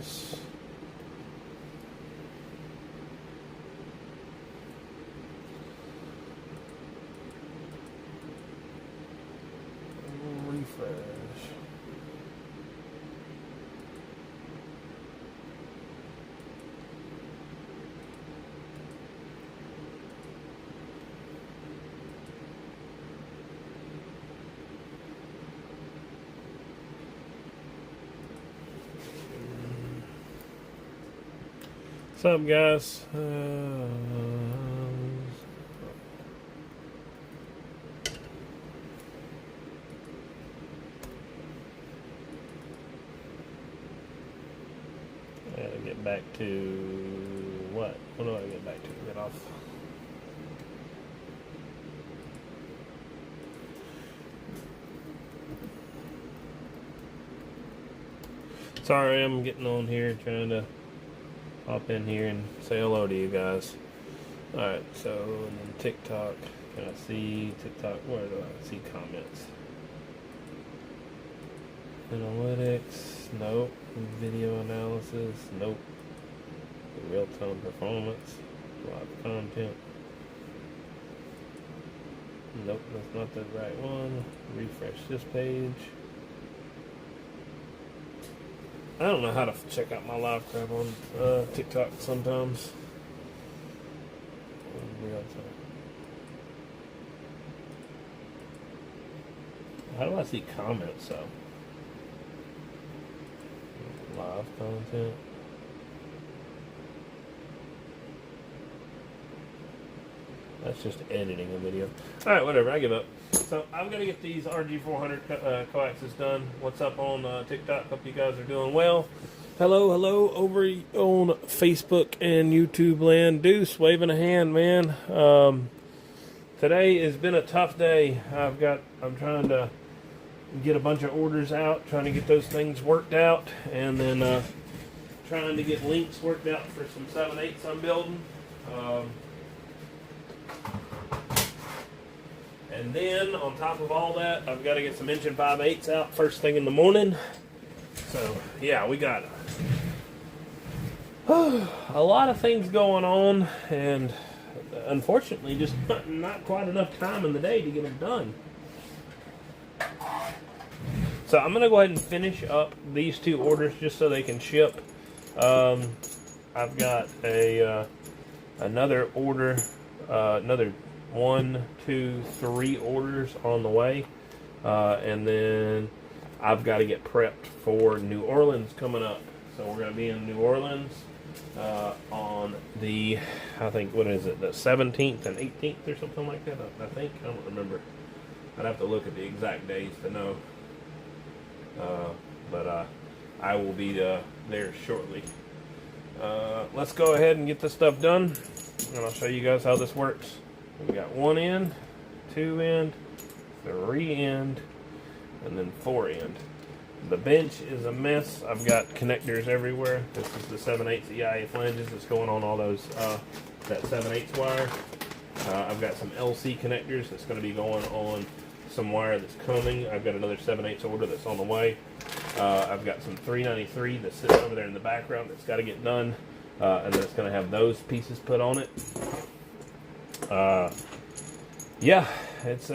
guys. Refresh. What's up, guys? Get back to what? What do I get back to? Get off. Sorry, I'm getting on here trying to hop in here and say hello to you guys. Alright, so and then TikTok. Can I see TikTok? Where do I see comments? Analytics, nope. Video analysis, nope. Real-time performance, live content. Nope, that's not the right one. Refresh this page. I don't know how to check out my live crap on TikTok sometimes. How do I see comments though? Live content. That's just editing a video. Alright, whatever, I give up. So, I'm going to get these RG-400 coaxes done. What's up on TikTok? Hope you guys are doing well. Hello over on Facebook and YouTube land. Deuce, waving a hand, man. Today has been a tough day. I'm trying to get a bunch of orders out, trying to get those things worked out, and then trying to get links worked out for some 7/8s I'm building. And then, on top of all that, I've got to get some inch and 5/8s out first thing in the morning. So, yeah, we got a lot of things going on, and unfortunately, just not quite enough time in the day to get them done. So, I'm going to go ahead and finish up these two orders just so they can ship. I've got another order, another 1, 2, 3 orders on the way, and then I've got to get prepped for New Orleans coming up. So we're going to be in New Orleans on the, I think, what is it, the 17th and 18th or something like that, I think. I don't remember. I'd have to look at the exact days to know. But I will be there shortly. Let's go ahead and get this stuff done, and I'll show you guys how this works. We got 1 end, 2 end, 3 end, and then 4 end. The bench is a mess. I've got connectors everywhere. This is the 7/8 EIA flanges that's going on all those, that 7/8 wire. I've got some LC connectors that's going to be going on some wire that's coming. I've got another 7/8 order that's on the way. I've got some 393 that's sitting over there in the background that's got to get done, and then it's going to have those pieces put on it. Yeah, it's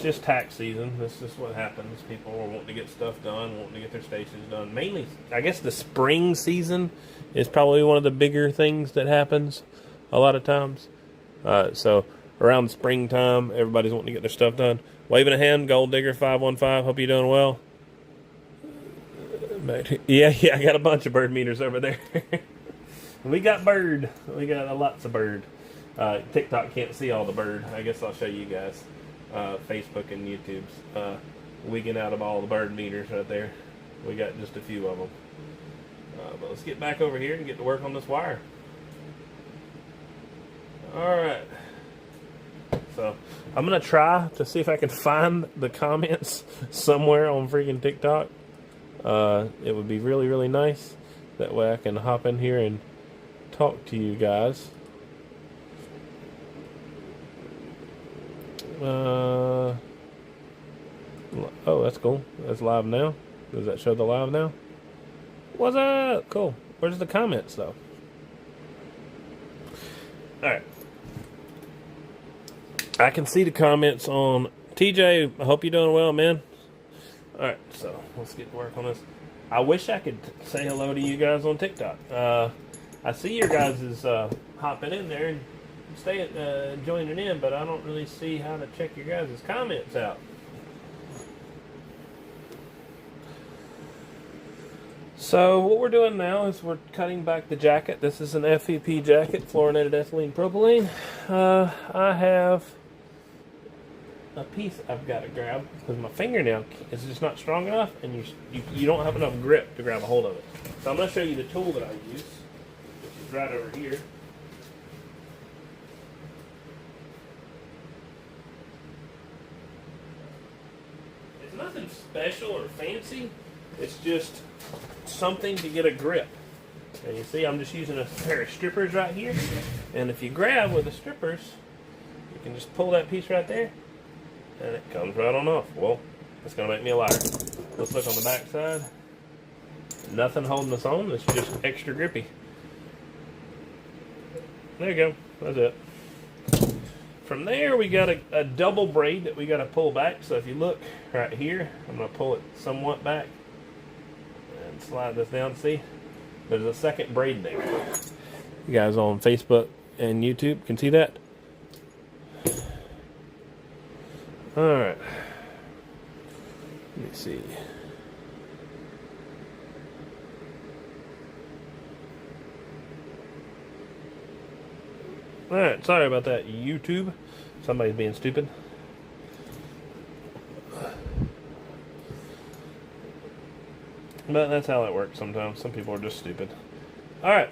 just tax season. This is what happens. People are wanting to get stuff done, wanting to get their stations done. Mainly, I guess the spring season is probably one of the bigger things that happens a lot of times. So around springtime, everybody's wanting to get their stuff done. Waving a hand, Gold Digger 515. Hope you're doing well. Yeah, I got a bunch of bird meters over there. We got bird. We got lots of bird. TikTok can't see all the bird. I guess I'll show you guys. Facebook and YouTube's wigging out of all the bird meters right there. We got just a few of them. But let's get back over here and get to work on this wire. Alright. So, I'm going to try to see if I can find the comments somewhere on freaking TikTok. It would be really, really nice. That way I can hop in here and talk to you guys. Oh, that's cool. That's live now. Does that show the live now? What's up? Cool. Where's the comments though? Alright. I can see the comments on TJ. I hope you're doing well, man. Alright, so let's get to work on this. I wish I could say hello to you guys on TikTok. I see your guys is hopping in there and joining in, but I don't really see how to check your guys' comments out. So what we're doing now is we're cutting back the jacket. This is an FEP jacket, fluorinated ethylene propylene. I have a piece I've got to grab because my fingernail is just not strong enough, and you don't have enough grip to grab a hold of it. So I'm going to show you the tool that I use, which is right over here. It's nothing special or fancy. It's just something to get a grip. And you see I'm just using a pair of strippers right here. And if you grab with the strippers, you can just pull that piece right there and it comes right on off. Well, it's going to make me a liar. Let's look on the back side. Nothing holding us on. It's just extra grippy. There you go. That's it. From there, we got a double braid that we got to pull back. So if you look right here, I'm going to pull it somewhat back and slide this down. See, there's a second braid there. You guys on Facebook and YouTube can see that. All right. Let me see. All right. Sorry about that, YouTube. Somebody's being stupid. But that's how it works sometimes. Some people are just stupid. Alright.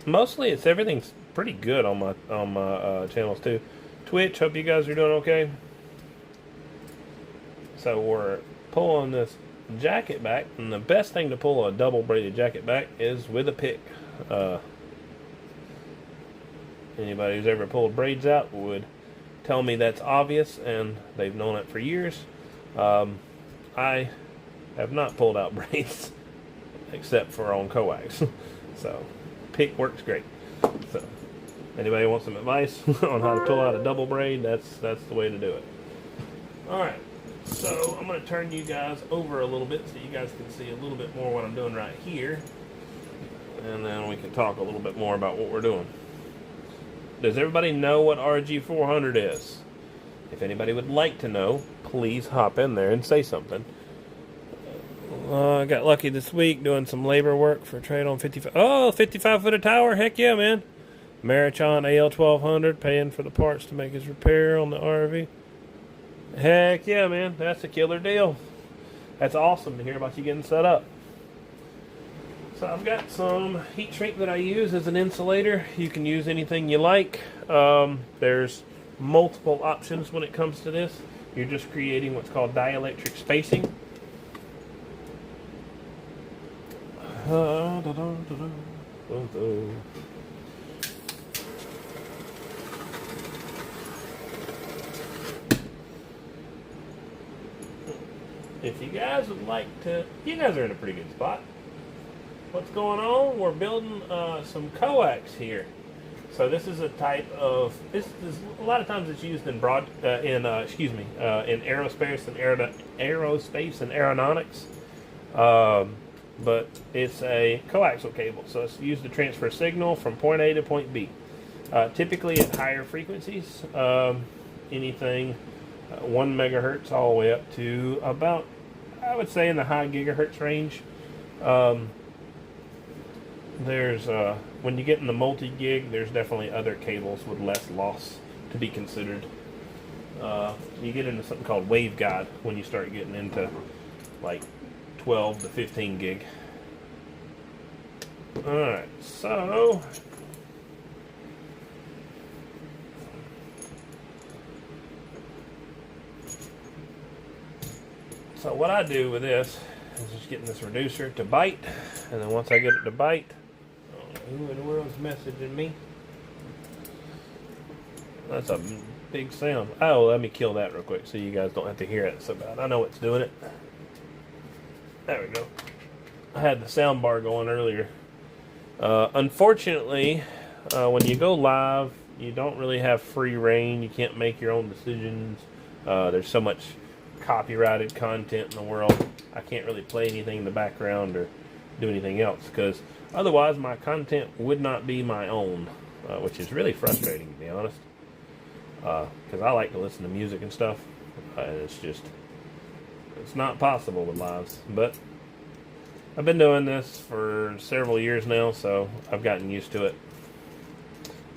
Mostly everything's pretty good on my channels too. Twitch, hope you guys are doing okay. So we're pulling this jacket back, and the best thing to pull a double braided jacket back is with a pick. Anybody who's ever pulled braids out would tell me that's obvious, and they've known it for years. I have not pulled out braids except for on Coax. So pick works great. So anybody wants some advice on how to pull out a double braid, that's the way to do it. Alright, so I'm going to turn you guys over a little bit so you guys can see a little bit more what I'm doing right here, and then we can talk a little bit more about what we're doing. Does everybody know what RG-400 is? If anybody would like to know, please hop in there and say something. I got lucky this week doing some labor work for trade on 55. Oh, 55-footer tower. Heck yeah, man. Marichon AL1200 paying for the parts to make his repair on the RV. Heck yeah, man. That's a killer deal. That's awesome to hear about you getting set up. So I've got some heat shrink that I use as an insulator. You can use anything you like. There's multiple options when it comes to this. You're just creating what's called dielectric spacing. If you guys would like to, you guys are in a pretty good spot. What's going on? We're building some Coax here. So this is a type of, this is a lot of times it's used in in aerospace and aeronautics. But it's a coaxial cable, so it's used to transfer signal from point A to point B. Typically at higher frequencies, anything 1 megahertz all the way up to about, I would say, in the high gigahertz range. There's when you get in the multi-gig, there's definitely other cables with less loss to be considered. You get into something called waveguide when you start getting into like 12 to 15 gig. Alright, so what I do with this is just getting this reducer to bite, and then once I get it to bite, who in the world's messaging me? That's a big sound. Oh, let me kill that real quick so you guys don't have to hear it so bad. I know it's doing it. There we go. I had the sound bar going earlier. Unfortunately, when you go live, you don't really have free reign. You can't make your own decisions. There's so much copyrighted content in the world. I can't really play anything in the background or do anything else, because otherwise my content would not be my own, which is really frustrating, to be honest, because I like to listen to music and stuff, and it's not possible with lives. But I've been doing this for several years now, so I've gotten used to it.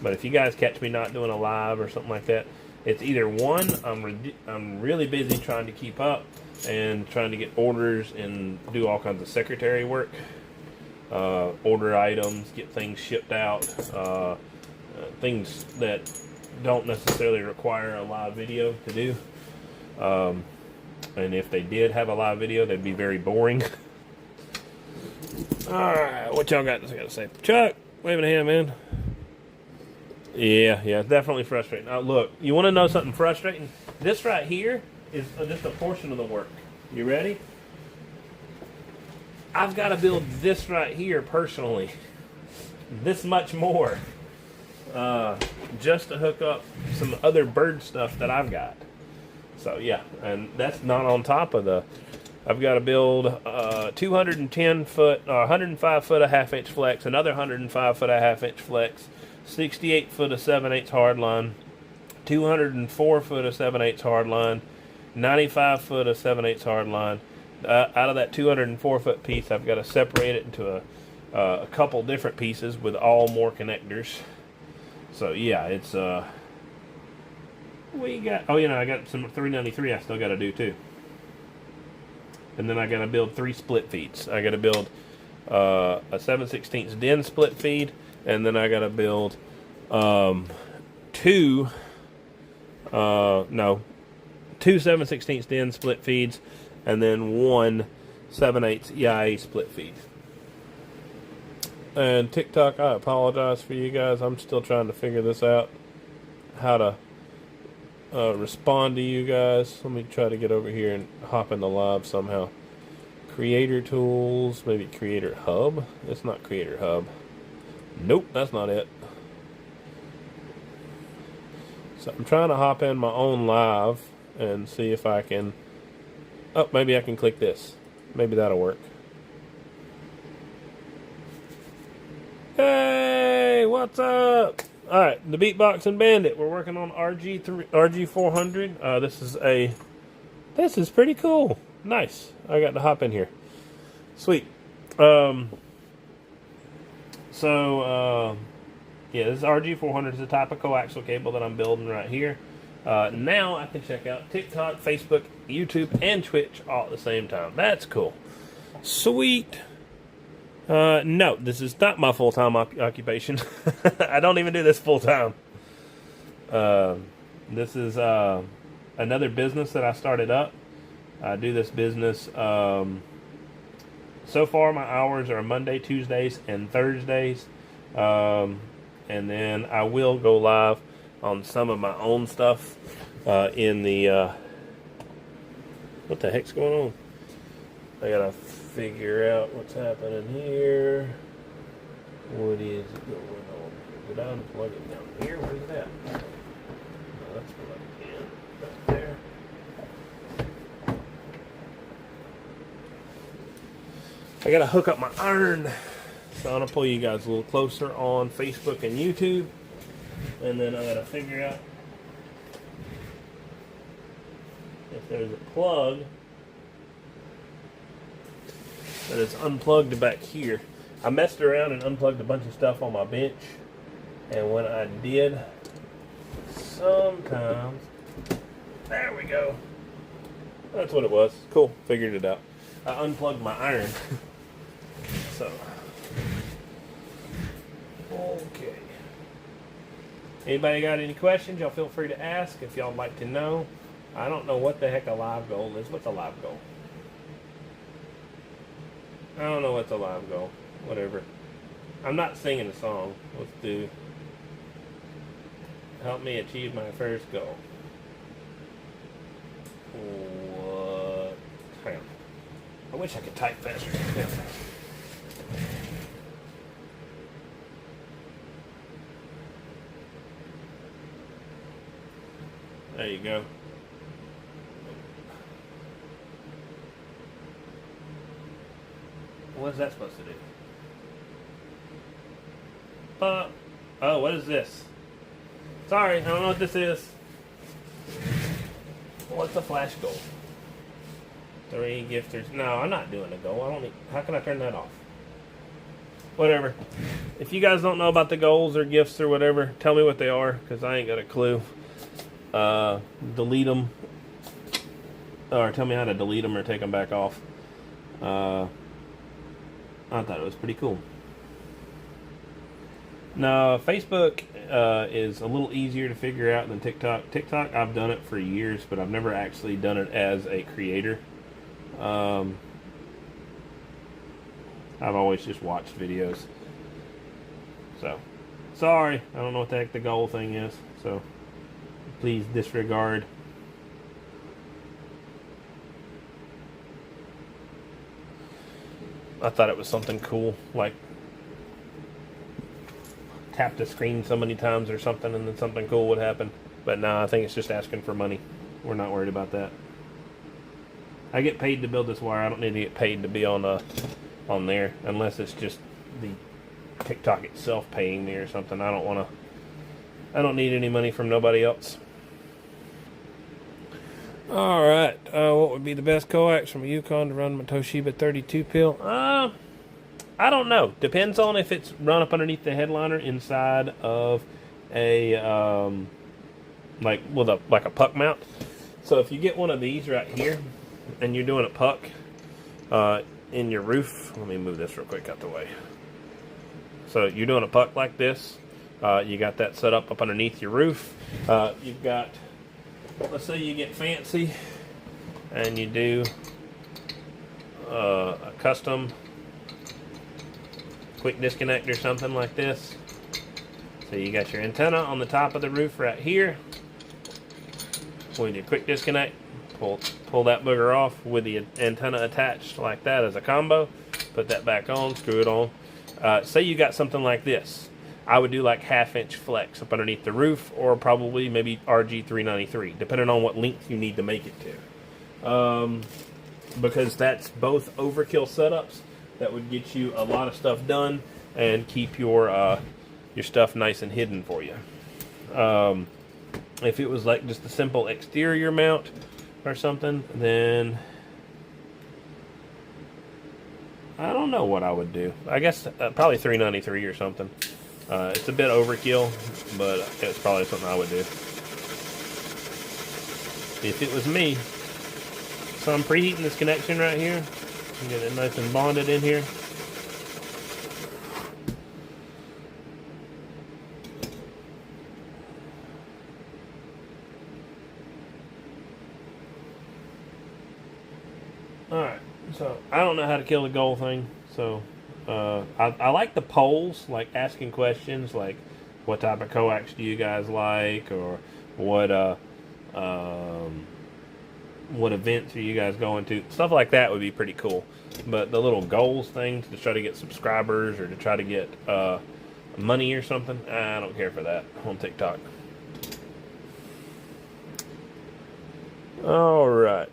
But if you guys catch me not doing a live or something like that, it's either one, I'm really busy trying to keep up and trying to get orders and do all kinds of secretary work, order items, get things shipped out, things that don't necessarily require a live video to do. And if they did have a live video, they'd be very boring. Alright, what y'all got to say? Chuck, waving a hand, man. Yeah, it's definitely frustrating. Now, look, you want to know something frustrating? This right here is just a portion of the work. You ready? I've got to build this right here personally. This much more. Just to hook up some other bird stuff that I've got. So, yeah, and that's not on top of the... I've got to build 210 foot, 105 foot of half-inch flex, another 105 foot of half-inch flex, 68 foot of 7/8 hardline, 204 foot of 7/8 hardline, 95 foot of 7/8 hardline. Out of that 204 foot piece, I've got to separate it into a couple different pieces with all more connectors. So yeah, it's we got. Oh, I got some 393 I still got to do too. And then I got to build 3 split feeds. I got to build a 7/16 DIN split feed, and then I got to build 2 7/16 DIN split feeds, and then 1 7/8 EIA split feed. And TikTok, I apologize for you guys. I'm still trying to figure this out, how to respond to you guys. Let me try to get over here and hop in the live somehow. Creator tools, maybe Creator Hub. It's not Creator Hub. Nope, that's not it. So I'm trying to hop in my own live and see if I can. Oh, maybe I can click this. Maybe that'll work. Hey, what's up? Alright, the Beatboxing Bandit. We're working on RG-400. This is pretty cool. Nice. I got to hop in here. Sweet. Yeah, this is RG-400. It's a type of coaxial cable that I'm building right here. Now I can check out TikTok, Facebook, YouTube, and Twitch all at the same time. That's cool. Sweet. No, this is not my full-time occupation. I don't even do this full-time. This is another business that I started up. I do this business. So far, my hours are Monday, Tuesdays, and Thursdays. And then I will go live on some of my own stuff in the... what the heck's going on? I gotta figure out what's happening here. What is going on? Did I unplug it down here? Where's that? No, that's what I can. Right there. I gotta hook up my iron. So I'm gonna pull you guys a little closer on Facebook and YouTube. And then I gotta figure out if there's a plug that is unplugged back here. I messed around and unplugged a bunch of stuff on my bench, and when I did, sometimes, there we go. That's what it was. Cool, figured it out. I unplugged my iron. So, okay. Anybody got any questions? Y'all feel free to ask if y'all like to know. I don't know what the heck a live goal is. What's a live goal? I don't know what's a live goal. Whatever. I'm not singing a song. Let's do help me achieve my first goal. What? Hang on. wish I could type faster. Yeah. There you go. What is that supposed to do? Oh, what is this? Sorry, I don't know what this is. What's a flash goal? 3 gifters. No, I'm not doing a goal. I don't need. How can I turn that off? Whatever. If you guys don't know about the goals or gifts or whatever, tell me what they are, because I ain't got a clue. Delete them. Or tell me how to delete them or take them back off. I thought it was pretty cool. No, Facebook is a little easier to figure out than TikTok. TikTok, I've done it for years, but I've never actually done it as a creator. I've always just watched videos. So, sorry, I don't know what the heck the goal thing is, so please disregard. I thought it was something cool, like tap the screen so many times or something and then something cool would happen. But no, I think it's just asking for money. We're not worried about that. I get paid to build this wire. I don't need to get paid to be on there, unless it's just the TikTok itself paying me or something. I don't need any money from nobody else. Alright, what would be the best coax from a Yukon to run my Toshiba 32 pill? I don't know. Depends on if it's run up underneath the headliner inside of a like a puck mount. So if you get one of these right here and you're doing a puck in your roof, let me move this real quick out the way. So you're doing a puck like this. You got that set up underneath your roof. You've got, let's say you get fancy and you do a custom quick disconnect or something like this. So you got your antenna on the top of the roof right here. When you quick disconnect, pull that booger off with the antenna attached like that as a combo. Put that back on, screw it on. Say you got something like this. I would do like 1/2 inch flex up underneath the roof, or probably maybe RG-393, depending on what length you need to make it to. Because that's both overkill setups that would get you a lot of stuff done and keep your stuff nice and hidden for you. If it was like just a simple exterior mount or something, then I don't know what I would do. I guess probably 393 or something. It's a bit overkill, but it's probably something I would do if it was me. So I'm preheating this connection right here. Get it nice and bonded in here. Alright, so I don't know how to kill the goal thing, so I like the polls, like asking questions like what type of coax do you guys like, or what events are you guys going to? Stuff like that would be pretty cool. But the little goals things to try to get subscribers or to try to get money or something, I don't care for that on TikTok. Alright.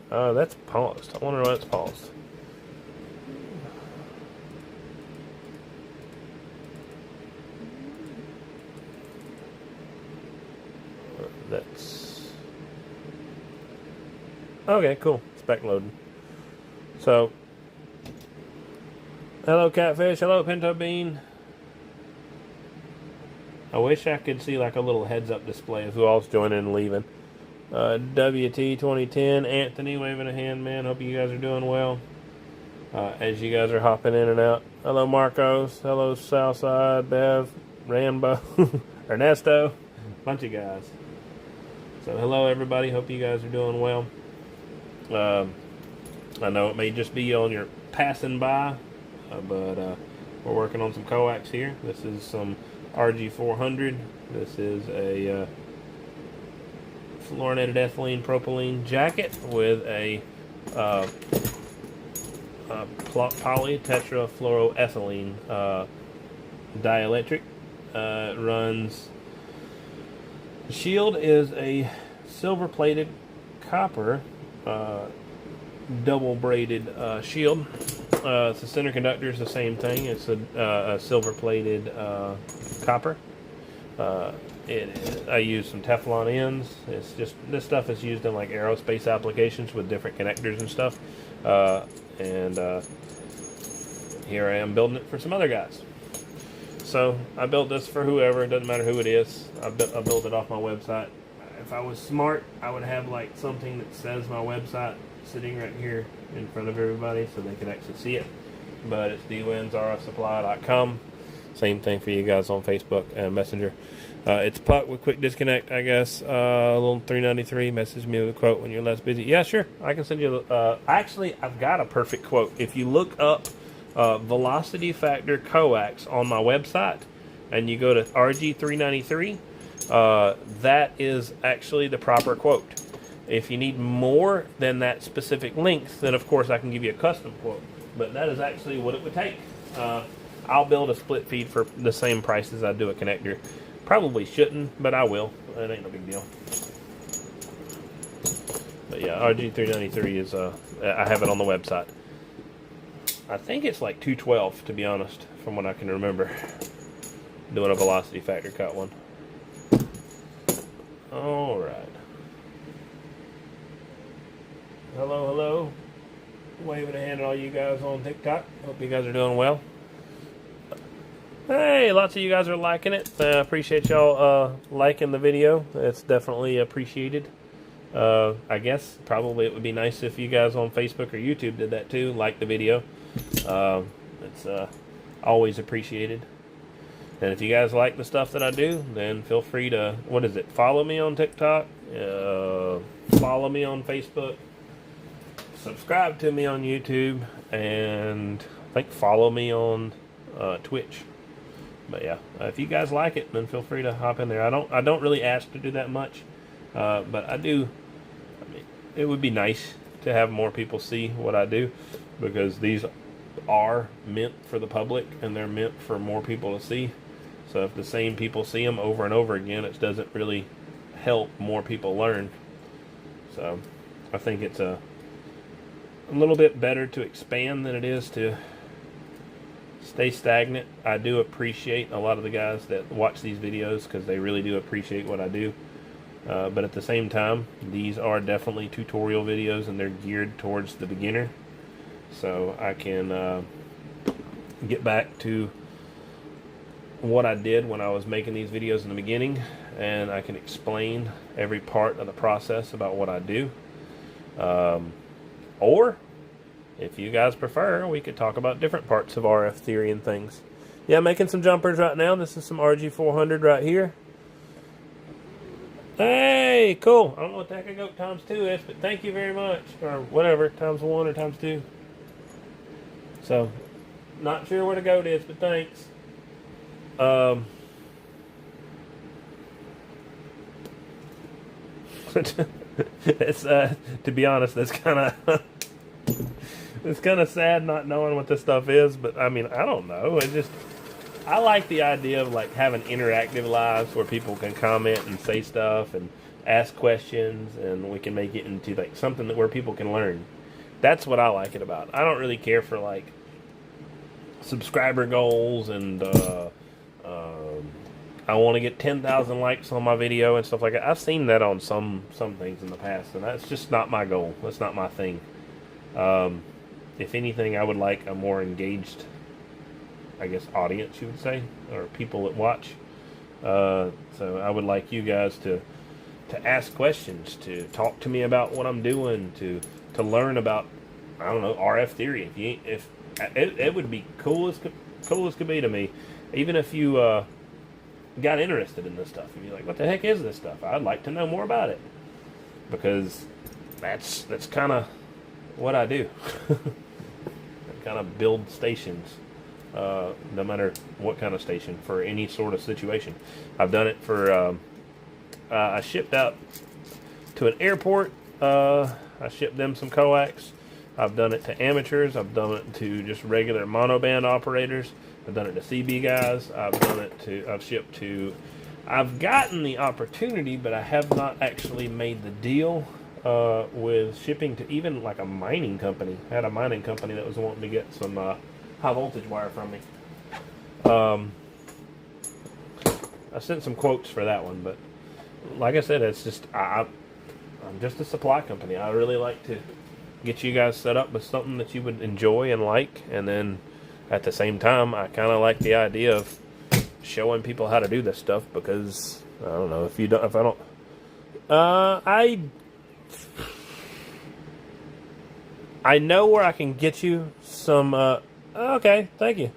That's paused. I wonder why it's paused. That's okay, cool. Spec loading. So, hello Catfish, hello Pinto Bean. I wish I could see like a little heads up display of who all's joining and leaving. WT 2010, Anthony waving a hand, man. Hope you guys are doing well. As you guys are hopping in and out. Hello Marcos, hello Southside, Bev, Rambo, Ernesto, bunch of guys. So hello everybody, hope you guys are doing well. I know it may just be on your passing by, but we're working on some coax here. This is some RG-400. This is a fluorinated ethylene propylene jacket with a polytetrafluoroethylene dielectric. It runs. The shield is a silver-plated copper double-braided shield. The center conductor is the same thing. It's a silver-plated copper. I use some Teflon ends. It's just, this stuff is used in like aerospace applications with different connectors and stuff. Here I am building it for some other guys. So I built this for whoever. It doesn't matter who it is. I built it off my website. If I was smart, I would have like something that says my website sitting right here in front of everybody so they could actually see it. But it's dwinsrfsupply.com. Same thing for you guys on Facebook and Messenger. It's Puck with quick disconnect, I guess. A little 393. Message me with a quote when you're less busy. Yeah, sure. I can send you. Actually, I've got a perfect quote. If you look up velocity factor coax on my website and you go to RG-393, that is actually the proper quote. If you need more than that specific length, then of course I can give you a custom quote. But that is actually what it would take. I'll build a split feed for the same price as I do a connector. Probably shouldn't, but I will. It ain't no big deal. But yeah, RG-393 is, I have it on the website. I think it's like 212, to be honest, from what I can remember. Doing a velocity factor cut one. Alright. Hello, hello. Waving a hand at all you guys on TikTok. Hope you guys are doing well. Hey, lots of you guys are liking it. I appreciate y'all liking the video. It's definitely appreciated. I guess probably it would be nice if you guys on Facebook or YouTube did that too. Like the video. It's always appreciated. And if you guys like the stuff that I do, then feel free to, what is it, follow me on TikTok, follow me on Facebook, subscribe to me on YouTube, and I think follow me on Twitch. But yeah, if you guys like it, then feel free to hop in there. I don't really ask to do that much, but I do. I mean, it would be nice to have more people see what I do, because these are meant for the public and they're meant for more people to see. So if the same people see them over and over again, it doesn't really help more people learn. So I think it's a little bit better to expand than it is to stay stagnant. I do appreciate a lot of the guys that watch these videos because they really do appreciate what I do. But at the same time, these are definitely tutorial videos and they're geared towards the beginner. So I can get back to what I did when I was making these videos in the beginning, and I can explain every part of the process about what I do. Or if you guys prefer, we could talk about different parts of RF theory and things. Yeah, making some jumpers right now. This is some RG-400 right here. Hey, cool. I don't know what the heck a goat times 2 is, but thank you very much. Or whatever, times 1 or times 2. So, not sure what a goat is, but thanks. It's to be honest, that's kind of it's kind of sad not knowing what this stuff is. But I mean, I don't know. I like the idea of like having interactive lives where people can comment and say stuff and ask questions, and we can make it into like something where people can learn. That's what I like it about. I don't really care for like subscriber goals and I want to get 10,000 likes on my video and stuff like that. I've seen that on some things in the past, and that's just not my goal. That's not my thing. If anything, I would like a more engaged, I guess, audience, you would say, or people that watch. So I would like you guys to ask questions, to talk to me about what I'm doing, to learn about, I don't know, RF theory. If it would be cool as could be to me, even if you got interested in this stuff and you're like, what the heck is this stuff? I'd like to know more about it, because that's kind of what I do. I kind of build stations, no matter what kind of station, for any sort of situation. I've done it for I shipped out to an airport. I shipped them some coax. I've done it to amateurs. I've done it to just regular monoband operators. I've done it to CB guys. I've shipped to, I've gotten the opportunity, but I have not actually made the deal with shipping to even like a mining company. I had a mining company that was wanting to get some high voltage wire from me. I sent some quotes for that one, but like I said, it's just, I'm just a supply company. I really like to get you guys set up with something that you would enjoy and like, and then at the same time, I kind of like the idea of showing people how to do this stuff, because I don't know I know where I can get you some. Okay, thank you.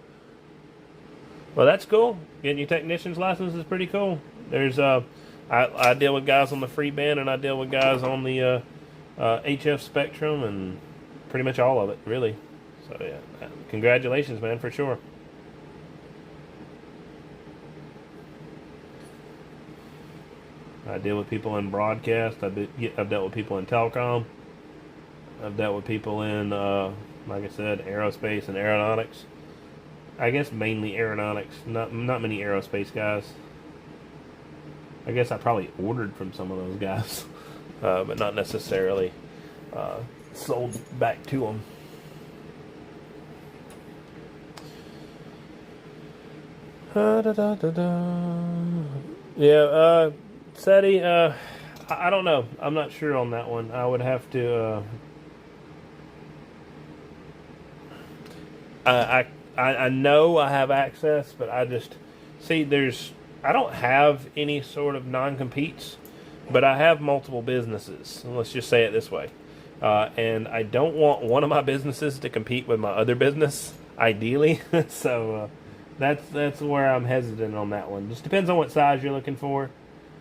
Well, that's cool. Getting your technician's license is pretty cool. There's I deal with guys on the free band, and I deal with guys on the HF spectrum, and pretty much all of it, really. So yeah, congratulations, man, for sure. I deal with people in broadcast. I've dealt with people in telecom. I've dealt with people in, like I said, aerospace and aeronautics. I guess mainly aeronautics. Not many aerospace guys. I guess I probably ordered from some of those guys, but not necessarily sold back to them. Yeah, SETI, I don't know. I'm not sure on that one. I would have to. I know I have access, but I just see I don't have any sort of non-competes, but I have multiple businesses. Let's just say it this way. And I don't want one of my businesses to compete with my other business, ideally. So that's where I'm hesitant on that one. Just depends on what size you're looking for.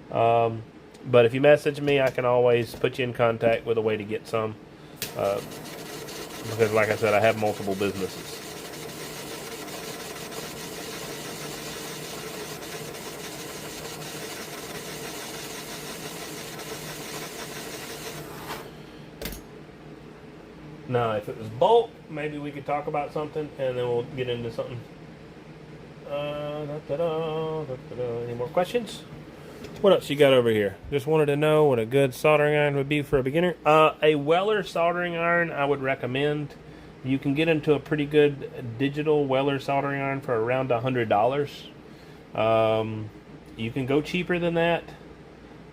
But if you message me, I can always put you in contact with a way to get some. Because like I said, I have multiple businesses. Now, if it was bulk, maybe we could talk about something, and then we'll get into something. Any more questions? What else you got over here? Just wanted to know what a good soldering iron would be for a beginner. A Weller soldering iron I would recommend. You can get into a pretty good digital Weller soldering iron for around $100. You can go cheaper than that.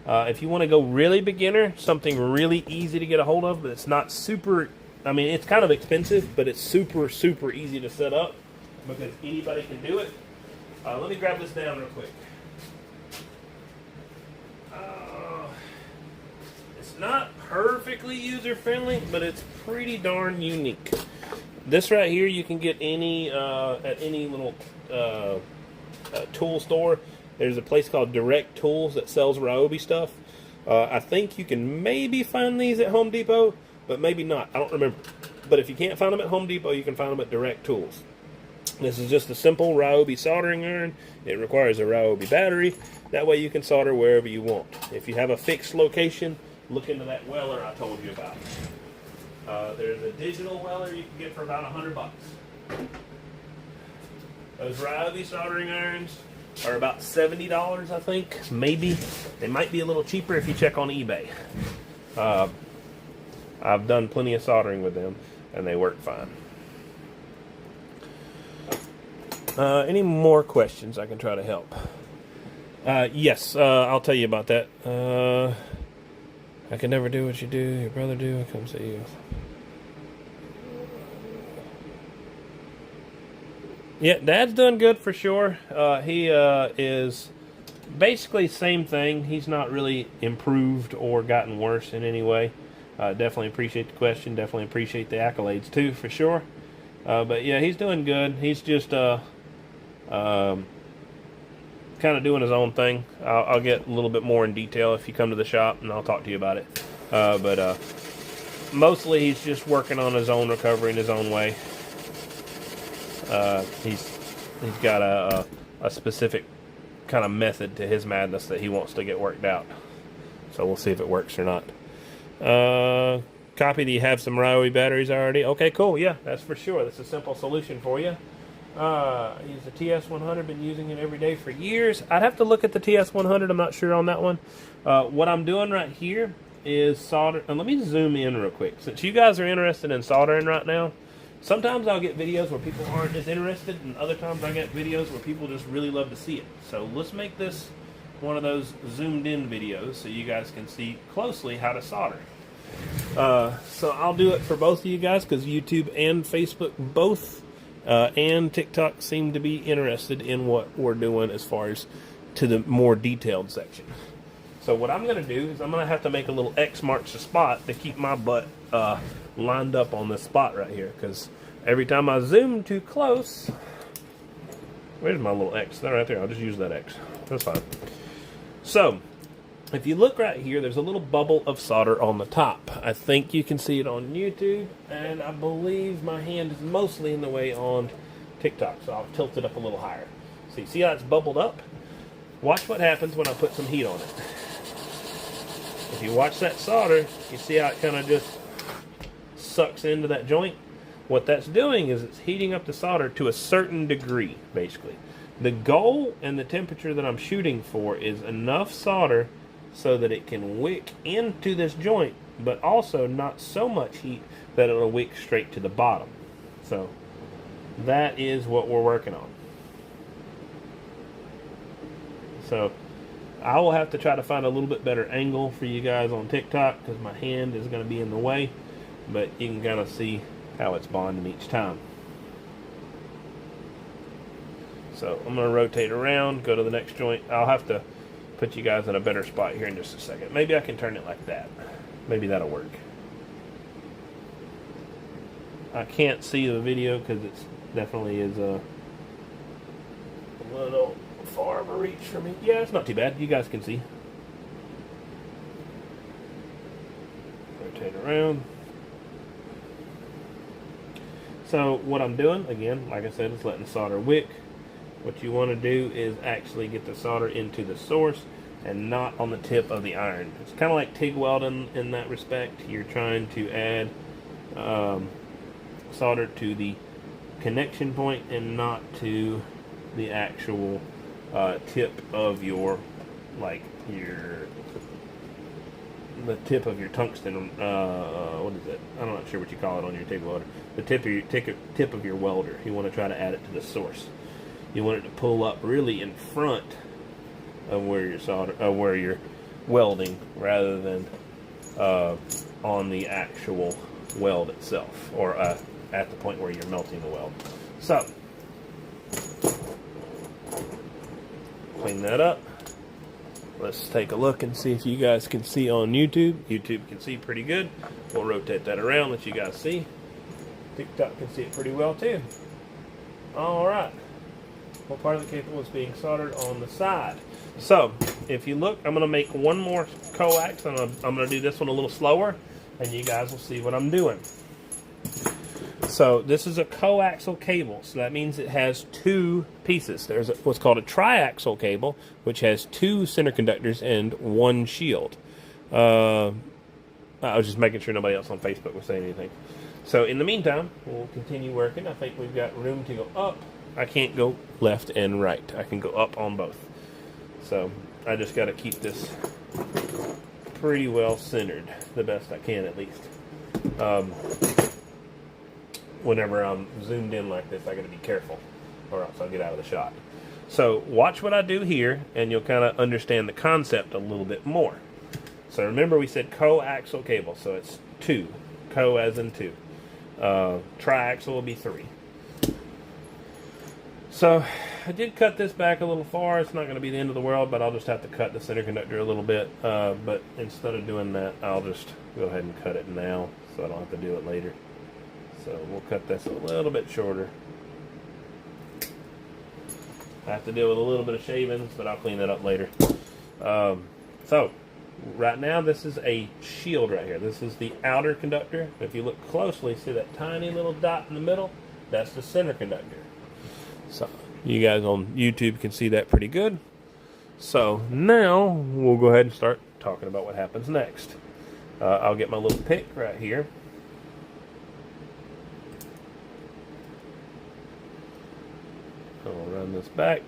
If you want to go really beginner, something really easy to get a hold of, but it's not super... I mean, it's kind of expensive, but it's super, super easy to set up because anybody can do it. Let me grab this down real quick. It's not perfectly user-friendly, but it's pretty darn unique. This right here, you can get any at any little tool store. There's a place called Direct Tools that sells Ryobi stuff. I think you can maybe find these at Home Depot, but maybe not. I don't remember. But if you can't find them at Home Depot, you can find them at Direct Tools. This is just a simple Ryobi soldering iron. It requires a Ryobi battery. That way you can solder wherever you want. If you have a fixed location, look into that Weller I told you about. There's a digital Weller you can get for about $100. Those Ryobi soldering irons are about $70, I think. Maybe. They might be a little cheaper if you check on eBay. I've done plenty of soldering with them, and they work fine. Any more questions I can try to help? Yes, I'll tell you about that. I can never do what you do, your brother do, I come see you. Yeah, Dad's done good for sure. He is basically same thing. He's not really improved or gotten worse in any way. Definitely appreciate the question. Definitely appreciate the accolades too, for sure. But yeah, he's doing good. He's just kind of doing his own thing. I'll get a little bit more in detail if you come to the shop, and I'll talk to you about it. But mostly he's just working on his own recovery in his own way. He's got a specific kind of method to his madness that he wants to get worked out. So we'll see if it works or not. copy that you have some Ryobi batteries already. Okay, cool. Yeah, that's for sure. That's a simple solution for you. I use the TS-100. Been using it every day for years. I'd have to look at the TS-100. I'm not sure on that one. What I'm doing right here is solder. And let me zoom in real quick. Since you guys are interested in soldering right now, sometimes I'll get videos where people aren't as interested, and other times I get videos where people just really love to see it. So let's make this one of those zoomed in videos so you guys can see closely how to solder. So I'll do it for both of you guys because YouTube and Facebook both and TikTok seem to be interested in what we're doing as far as to the more detailed section. So what I'm going to do is I'm going to have to make a little X marks the spot to keep my butt lined up on this spot right here, because every time I zoom too close, where's my little X? That right there. I'll just use that X. That's fine. So if you look right here, there's a little bubble of solder on the top. I think you can see it on YouTube, and I believe my hand is mostly in the way on TikTok, so I'll tilt it up a little higher. So you see how it's bubbled up? Watch what happens when I put some heat on it. If you watch that solder, you see how it kind of just sucks into that joint? What that's doing is it's heating up the solder to a certain degree, basically. The goal and the temperature that I'm shooting for is enough solder so that it can wick into this joint, but also not so much heat that it'll wick straight to the bottom. So that is what we're working on. So I will have to try to find a little bit better angle for you guys on TikTok because my hand is going to be in the way, but you can kind of see how it's bonding each time. So I'm going to rotate around, go to the next joint. I'll have to put you guys in a better spot here in just a second. Maybe I can turn it like that. Maybe that'll work. I can't see the video because it definitely is a little far of a reach for me. Yeah, it's not too bad. You guys can see. Rotate around. So what I'm doing, again, like I said, is letting the solder wick. What you want to do is actually get the solder into the source and not on the tip of the iron. It's kind of like TIG welding in that respect. You're trying to add solder to the connection point and not to the actual tip of your, the tip of your tungsten, what is it? I'm not sure what you call it on your TIG welder. The tip of your welder. You want to try to add it to the source. You want it to pull up really in front of where you're welding, rather than on the actual weld itself, or at the point where you're melting the weld. So clean that up. Let's take a look and see if you guys can see on YouTube. YouTube can see pretty good. We'll rotate that around, let you guys see. TikTok can see it pretty well too. Alright. What part of the cable is being soldered on the side? So, if you look, I'm going to make one more coax, and I'm going to do this one a little slower, and you guys will see what I'm doing. So, this is a coaxial cable, so that means it has two pieces. There's what's called a triaxial cable, which has two center conductors and one shield. I was just making sure nobody else on Facebook was saying anything. So, in the meantime, we'll continue working. I think we've got room to go up. I can't go left and right. I can go up on both. So I just got to keep this pretty well centered, the best I can at least. Whenever I'm zoomed in like this, I got to be careful, or else I'll get out of the shot. So watch what I do here, and you'll kind of understand the concept a little bit more. So remember, we said coaxial cable, so it's two. Co as in two. Triaxial will be three. So I did cut this back a little far. It's not going to be the end of the world, but I'll just have to cut the center conductor a little bit. But instead of doing that, I'll just go ahead and cut it now so I don't have to do it later. So we'll cut this a little bit shorter. I have to deal with a little bit of shavings, but I'll clean that up later. So right now, this is a shield right here. This is the outer conductor. If you look closely, see that tiny little dot in the middle? That's the center conductor. So you guys on YouTube can see that pretty good. So now we'll go ahead and start talking about what happens next. I'll get my little pick right here. I'll run this back.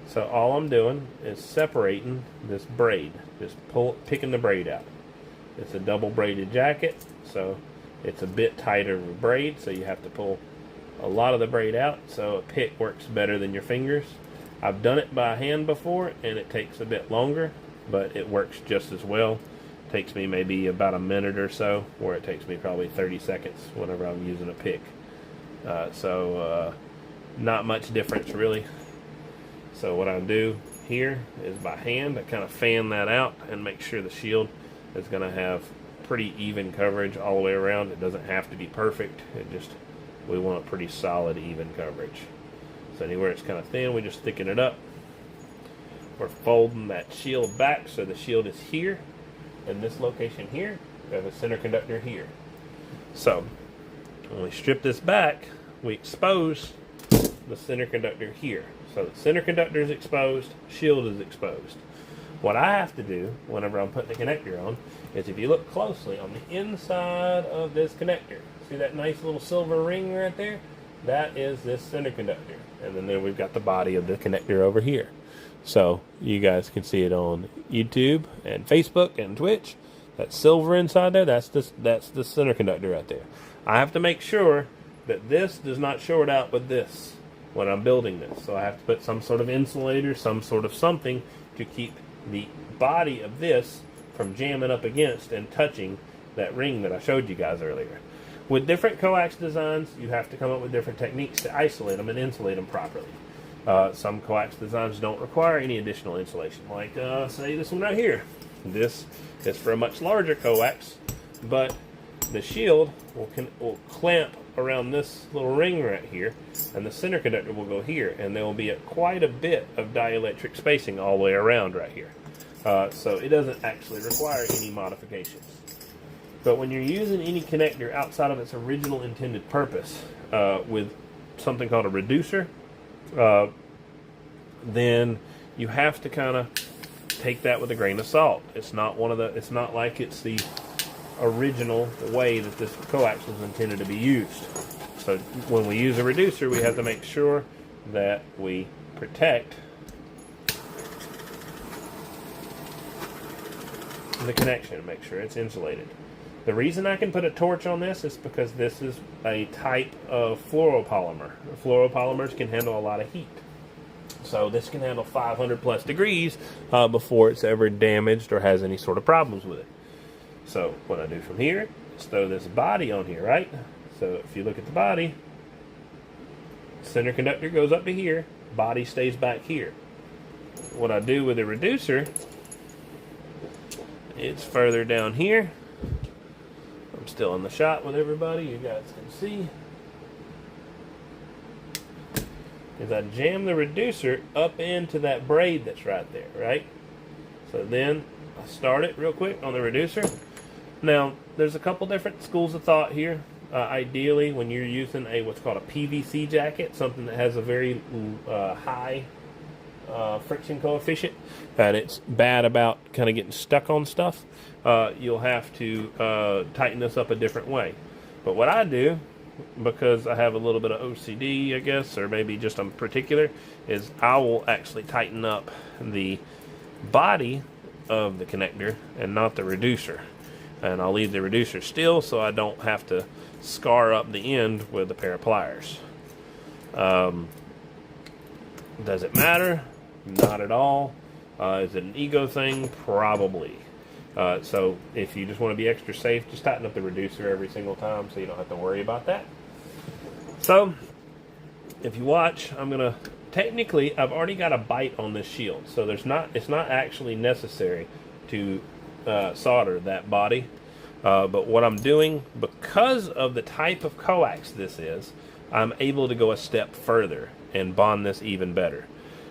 So all I'm doing is separating this braid, just picking the braid out. It's a double braided jacket, so it's a bit tighter of a braid, so you have to pull a lot of the braid out, so a pick works better than your fingers. I've done it by hand before, and it takes a bit longer, but it works just as well. It takes me maybe about a minute or so, where it takes me probably 30 seconds whenever I'm using a pick. Not much difference really. So what I do here is by hand, I kind of fan that out and make sure the shield is going to have pretty even coverage all the way around. It doesn't have to be perfect. We want a pretty solid even coverage. So anywhere it's kind of thin, we just thicken it up. We're folding that shield back, so the shield is here. In this location here, we have a center conductor here. So when we strip this back, we expose the center conductor here. So the center conductor is exposed, shield is exposed. What I have to do whenever I'm putting the connector on is, if you look closely on the inside of this connector, see that nice little silver ring right there? That is this center conductor. And then we've got the body of the connector over here. So you guys can see it on YouTube and Facebook and Twitch. That silver inside there, that's the center conductor right there. I have to make sure that this does not short out with this when I'm building this. So I have to put some sort of insulator, some sort of something to keep the body of this from jamming up against and touching that ring that I showed you guys earlier. With different coax designs, you have to come up with different techniques to isolate them and insulate them properly. Some coax designs don't require any additional insulation, like say this one right here. This is for a much larger coax, but the shield will clamp around this little ring right here, and the center conductor will go here, and there will be quite a bit of dielectric spacing all the way around right here. So it doesn't actually require any modifications. But when you're using any connector outside of its original intended purpose, with something called a reducer, then you have to kind of take that with a grain of salt. It's not like it's the original way that this coax was intended to be used. So when we use a reducer, we have to make sure that we protect the connection, make sure it's insulated. The reason I can put a torch on this is because this is a type of fluoropolymer. Fluoropolymers can handle a lot of heat. So this can handle 500 plus degrees before it's ever damaged or has any sort of problems with it. So what I do from here is throw this body on here, right? So if you look at the body, center conductor goes up to here, body stays back here. What I do with the reducer, it's further down here. I'm still in the shot with everybody, you guys can see. Is I jam the reducer up into that braid that's right there, right? So then I start it real quick on the reducer. Now, there's a couple different schools of thought here. Ideally, when you're using what's called a PVC jacket, something that has a very high friction coefficient, and it's bad about kind of getting stuck on stuff, you'll have to tighten this up a different way. But what I do, because I have a little bit of OCD, I guess, or maybe just I'm particular, is I will actually tighten up the body of the connector and not the reducer. And I'll leave the reducer still so I don't have to scar up the end with a pair of pliers. Does it matter? Not at all. Is it an ego thing? Probably. So if you just want to be extra safe, just tighten up the reducer every single time so you don't have to worry about that. So if you watch, I'm going to, technically I've already got a bite on this shield, so it's not actually necessary to solder that body. But what I'm doing, because of the type of coax this is, I'm able to go a step further and bond this even better.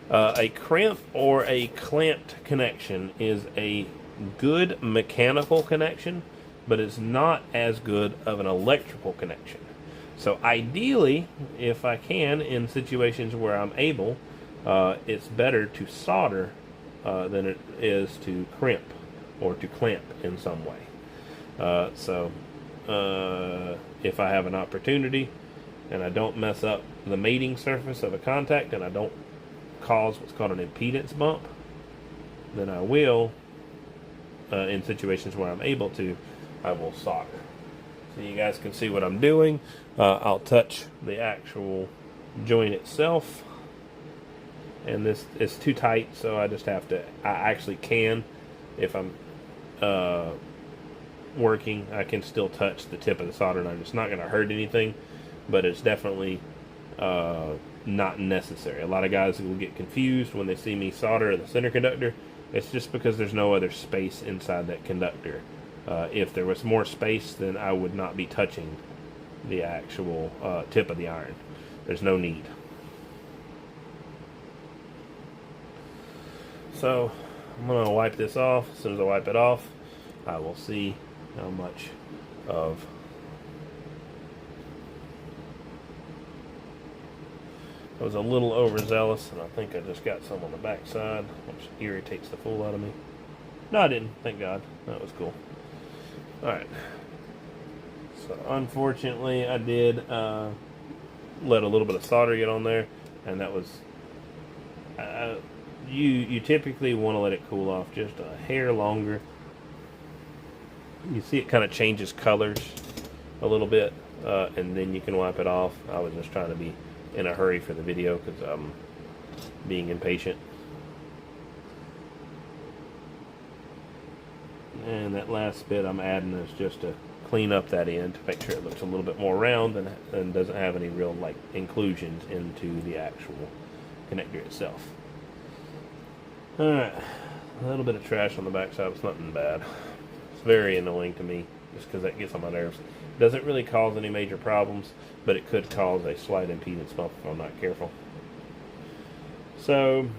A crimp or a clamped connection is a good mechanical connection, but it's not as good of an electrical connection. So ideally, if I can, in situations where I'm able, it's better to solder than it is to crimp. or to clamp in some way. If I have an opportunity and I don't mess up the mating surface of a contact and I don't cause what's called an impedance bump, then I will, in situations where I'm able to, I will solder. So you guys can see what I'm doing. I'll touch the actual joint itself, and this is too tight, so I just have to, I actually can, if I'm working, I can still touch the tip of the soldering iron. It's not going to hurt anything, but it's definitely not necessary. A lot of guys will get confused when they see me solder the center conductor. It's just because there's no other space inside that conductor. If there was more space, then I would not be touching the actual tip of the iron. There's no need. So I'm going to wipe this off. As soon as I wipe it off, I will see how much of I was a little overzealous, and I think I just got some on the back side, which irritates the fool out of me. No, I didn't. Thank God. That was cool. Alright. So, unfortunately, I did let a little bit of solder get on there, and that was... You typically want to let it cool off just a hair longer. You see it kind of changes colors a little bit, and then you can wipe it off. I was just trying to be in a hurry for the video because I'm being impatient. And that last bit I'm adding is just to clean up that end to make sure it looks a little bit more round and doesn't have any real like inclusions into the actual connector itself. Alright, a little bit of trash on the back side. It's nothing bad. It's very annoying to me just because that gets on my nerves. Doesn't really cause any major problems, but it could cause a slight impedance bump if I'm not careful. So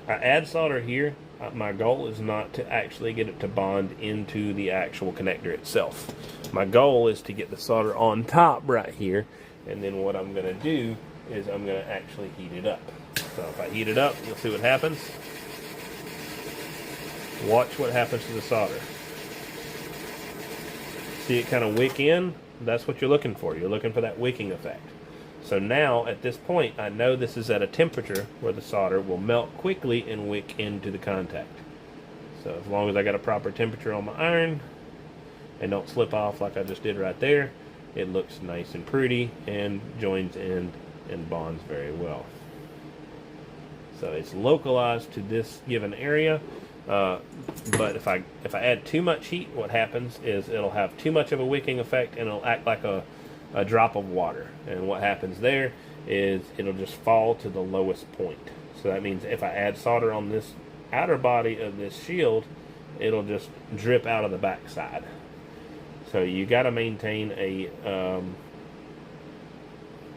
I add solder here. My goal is not to actually get it to bond into the actual connector itself. My goal is to get the solder on top right here, and then what I'm going to do is I'm going to actually heat it up. So if I heat it up, you'll see what happens. Watch what happens to the solder. See it kind of wick in? That's what you're looking for. You're looking for that wicking effect. So now, at this point, I know this is at a temperature where the solder will melt quickly and wick into the contact. So as long as I got a proper temperature on my iron and don't slip off like I just did right there, it looks nice and pretty and joins in and bonds very well. So it's localized to this given area. But if I add too much heat, what happens is it'll have too much of a wicking effect and it'll act like a drop of water. And what happens there is it'll just fall to the lowest point. So that means if I add solder on this outer body of this shield, it'll just drip out of the back side. So you got to maintain a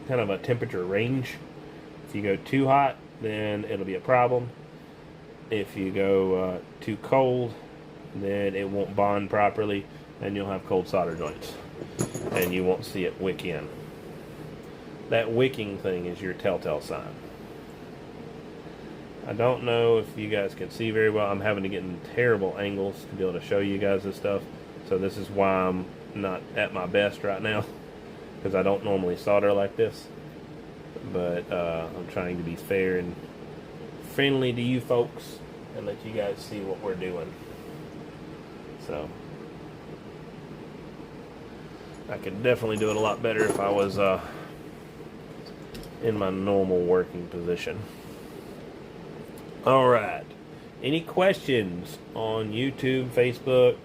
kind of a temperature range. If you go too hot, then it'll be a problem. If you go too cold, then it won't bond properly and you'll have cold solder joints and you won't see it wick in. That wicking thing is your telltale sign. I don't know if you guys can see very well. I'm having to get in terrible angles to be able to show you guys this stuff, so this is why I'm not at my best right now, because I don't normally solder like this. But I'm trying to be fair and friendly to you folks and let you guys see what we're doing. So I could definitely do it a lot better if I was in my normal working position. Alright, any questions on YouTube, Facebook,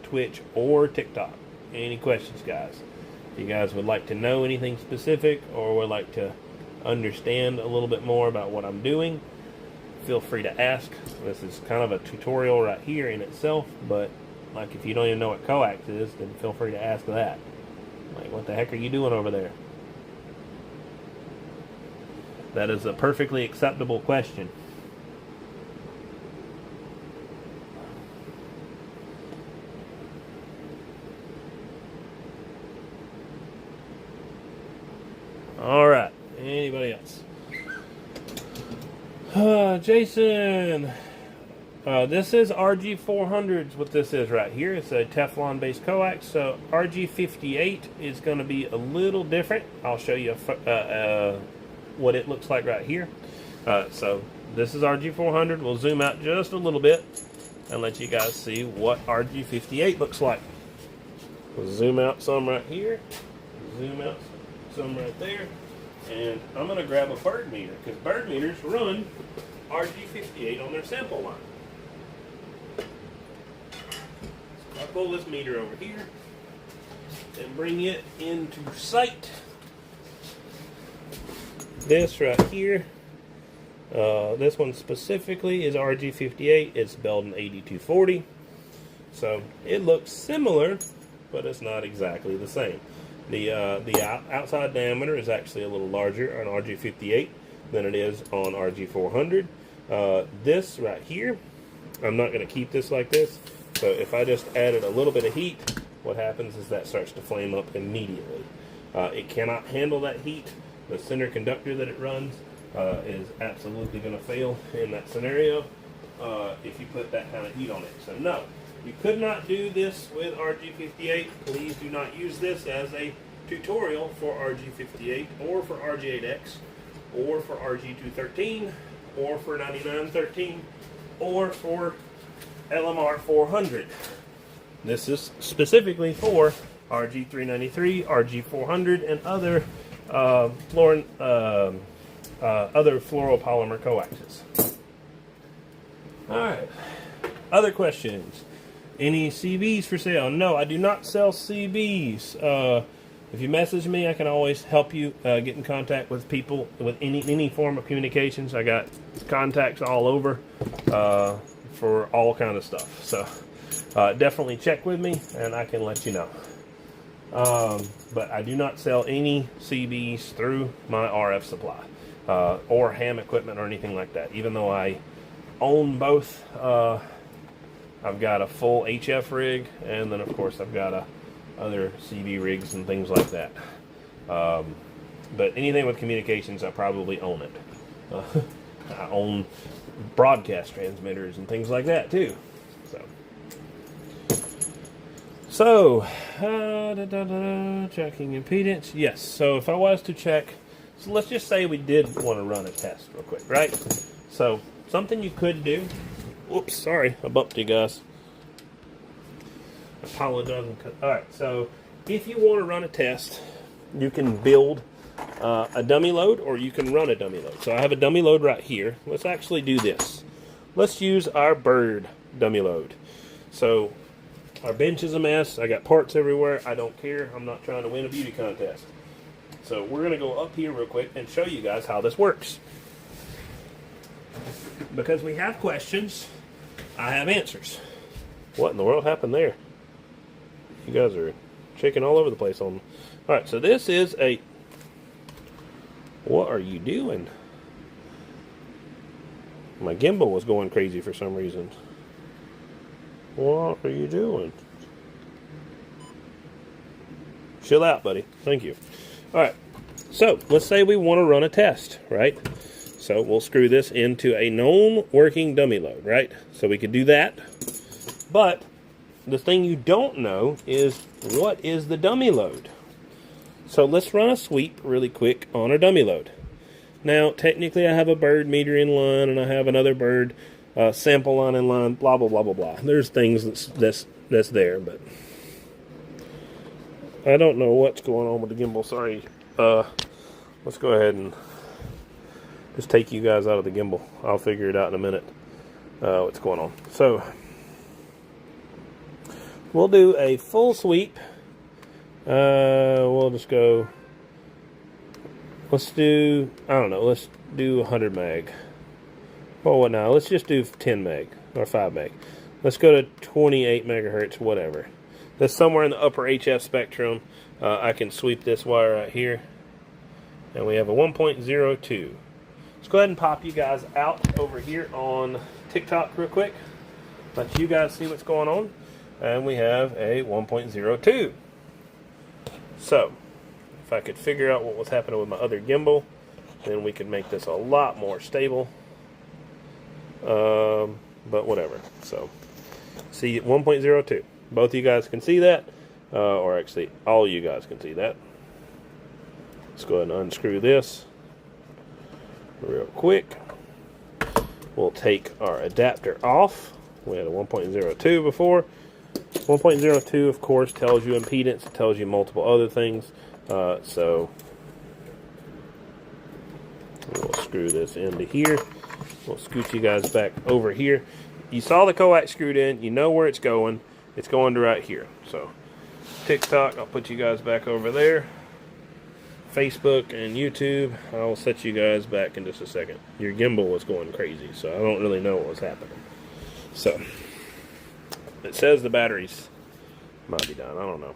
Twitch, or TikTok? Any questions, guys? If you guys would like to know anything specific or would like to understand a little bit more about what I'm doing, feel free to ask. This is kind of a tutorial right here in itself, but like if you don't even know what coax is, then feel free to ask that. Like, what the heck are you doing over there? That is a perfectly acceptable question. Alright, anybody else? Jason, This is RG-400s. What this is right here, it's a Teflon-based coax. So RG-58 is going to be a little different. I'll show you what it looks like right here. So this is RG-400. We'll zoom out just a little bit and let you guys see what RG-58 looks like. We'll zoom out some right here, zoom out some right there, and I'm going to grab a bird meter because bird meters run RG-58 on their sample line. I'll pull this meter over here and bring it into sight. This right here, this one specifically is RG-58. It's Belden 8240. So it looks similar, but it's not exactly the same. The outside diameter is actually a little larger on RG-58 than it is on RG-400. This right here, I'm not going to keep this like this. So if I just added a little bit of heat, what happens is that starts to flame up immediately. It cannot handle that heat. The center conductor that it runs is absolutely going to fail in that scenario if you put that kind of heat on it. So no, you could not do this with RG-58. Please do not use this as a tutorial for RG-58 or for RG-8X or for RG-213 or for 9913 or for LMR 400. This is specifically for RG-393, RG-400, and other other fluoropolymer coaxes. All right. Other questions? Any CBs for sale? No, I do not sell CBs. If you message me, I can always help you get in contact with people with any form of communications. I got contacts all over for all kind of stuff. So definitely check with me, and I can let you know. But I do not sell any CBs through my RF supply or ham equipment or anything like that. Even though I own both, I've got a full HF rig, and then of course I've got other CB rigs and things like that. But anything with communications, I probably own it. I own broadcast transmitters and things like that too. So, checking impedance. Yes, so if I was to check, so let's just say we did want to run a test real quick, right? So, something you could do, whoops, sorry, I bumped you guys. Apologize. Alright, so if you want to run a test, you can build a dummy load or you can run a dummy load. So I have a dummy load right here. Let's actually do this. Let's use our bird dummy load. So, our bench is a mess. I got parts everywhere. I don't care. I'm not trying to win a beauty contest. So we're going to go up here real quick and show you guys how this works. Because we have questions, I have answers. What in the world happened there? You guys are shaking all over the place on me. Alright, so this is a... What are you doing? My gimbal was going crazy for some reason. What are you doing? Chill out, buddy. Thank you. Alright, so let's say we want to run a test, right? So we'll screw this into a known working dummy load, right? So we could do that. But the thing you don't know is what is the dummy load. So let's run a sweep really quick on our dummy load. Now, technically I have a bird meter in line and I have another bird sample line in line, blah, blah, blah, blah, blah. There's things that's there, but I don't know what's going on with the gimbal. Sorry. Let's go ahead and just take you guys out of the gimbal. I'll figure it out in a minute what's going on. So we'll do a full sweep. We'll just go, let's do, I don't know, let's do 100 meg. Well, what now? Let's just do 10 meg or 5 meg. Let's go to 28 megahertz, whatever. That's somewhere in the upper HF spectrum. I can sweep this wire right here. And we have a 1.02. Let's go ahead and pop you guys out over here on TikTok real quick. Let you guys see what's going on. And we have a 1.02. So, if I could figure out what was happening with my other gimbal, then we could make this a lot more stable. but whatever. So, see 1.02. Both of you guys can see that, or actually, all you guys can see that. Let's go ahead and unscrew this real quick. We'll take our adapter off. We had a 1.02 before. 1.02, of course, tells you impedance. It tells you multiple other things. So we'll screw this into here. We'll scoot you guys back over here. You saw the coax screwed in. You know where it's going. It's going to right here. So TikTok, I'll put you guys back over there. Facebook and YouTube, I'll set you guys back in just a second. Your gimbal was going crazy, so I don't really know what was happening. So it says the batteries might be done. I don't know.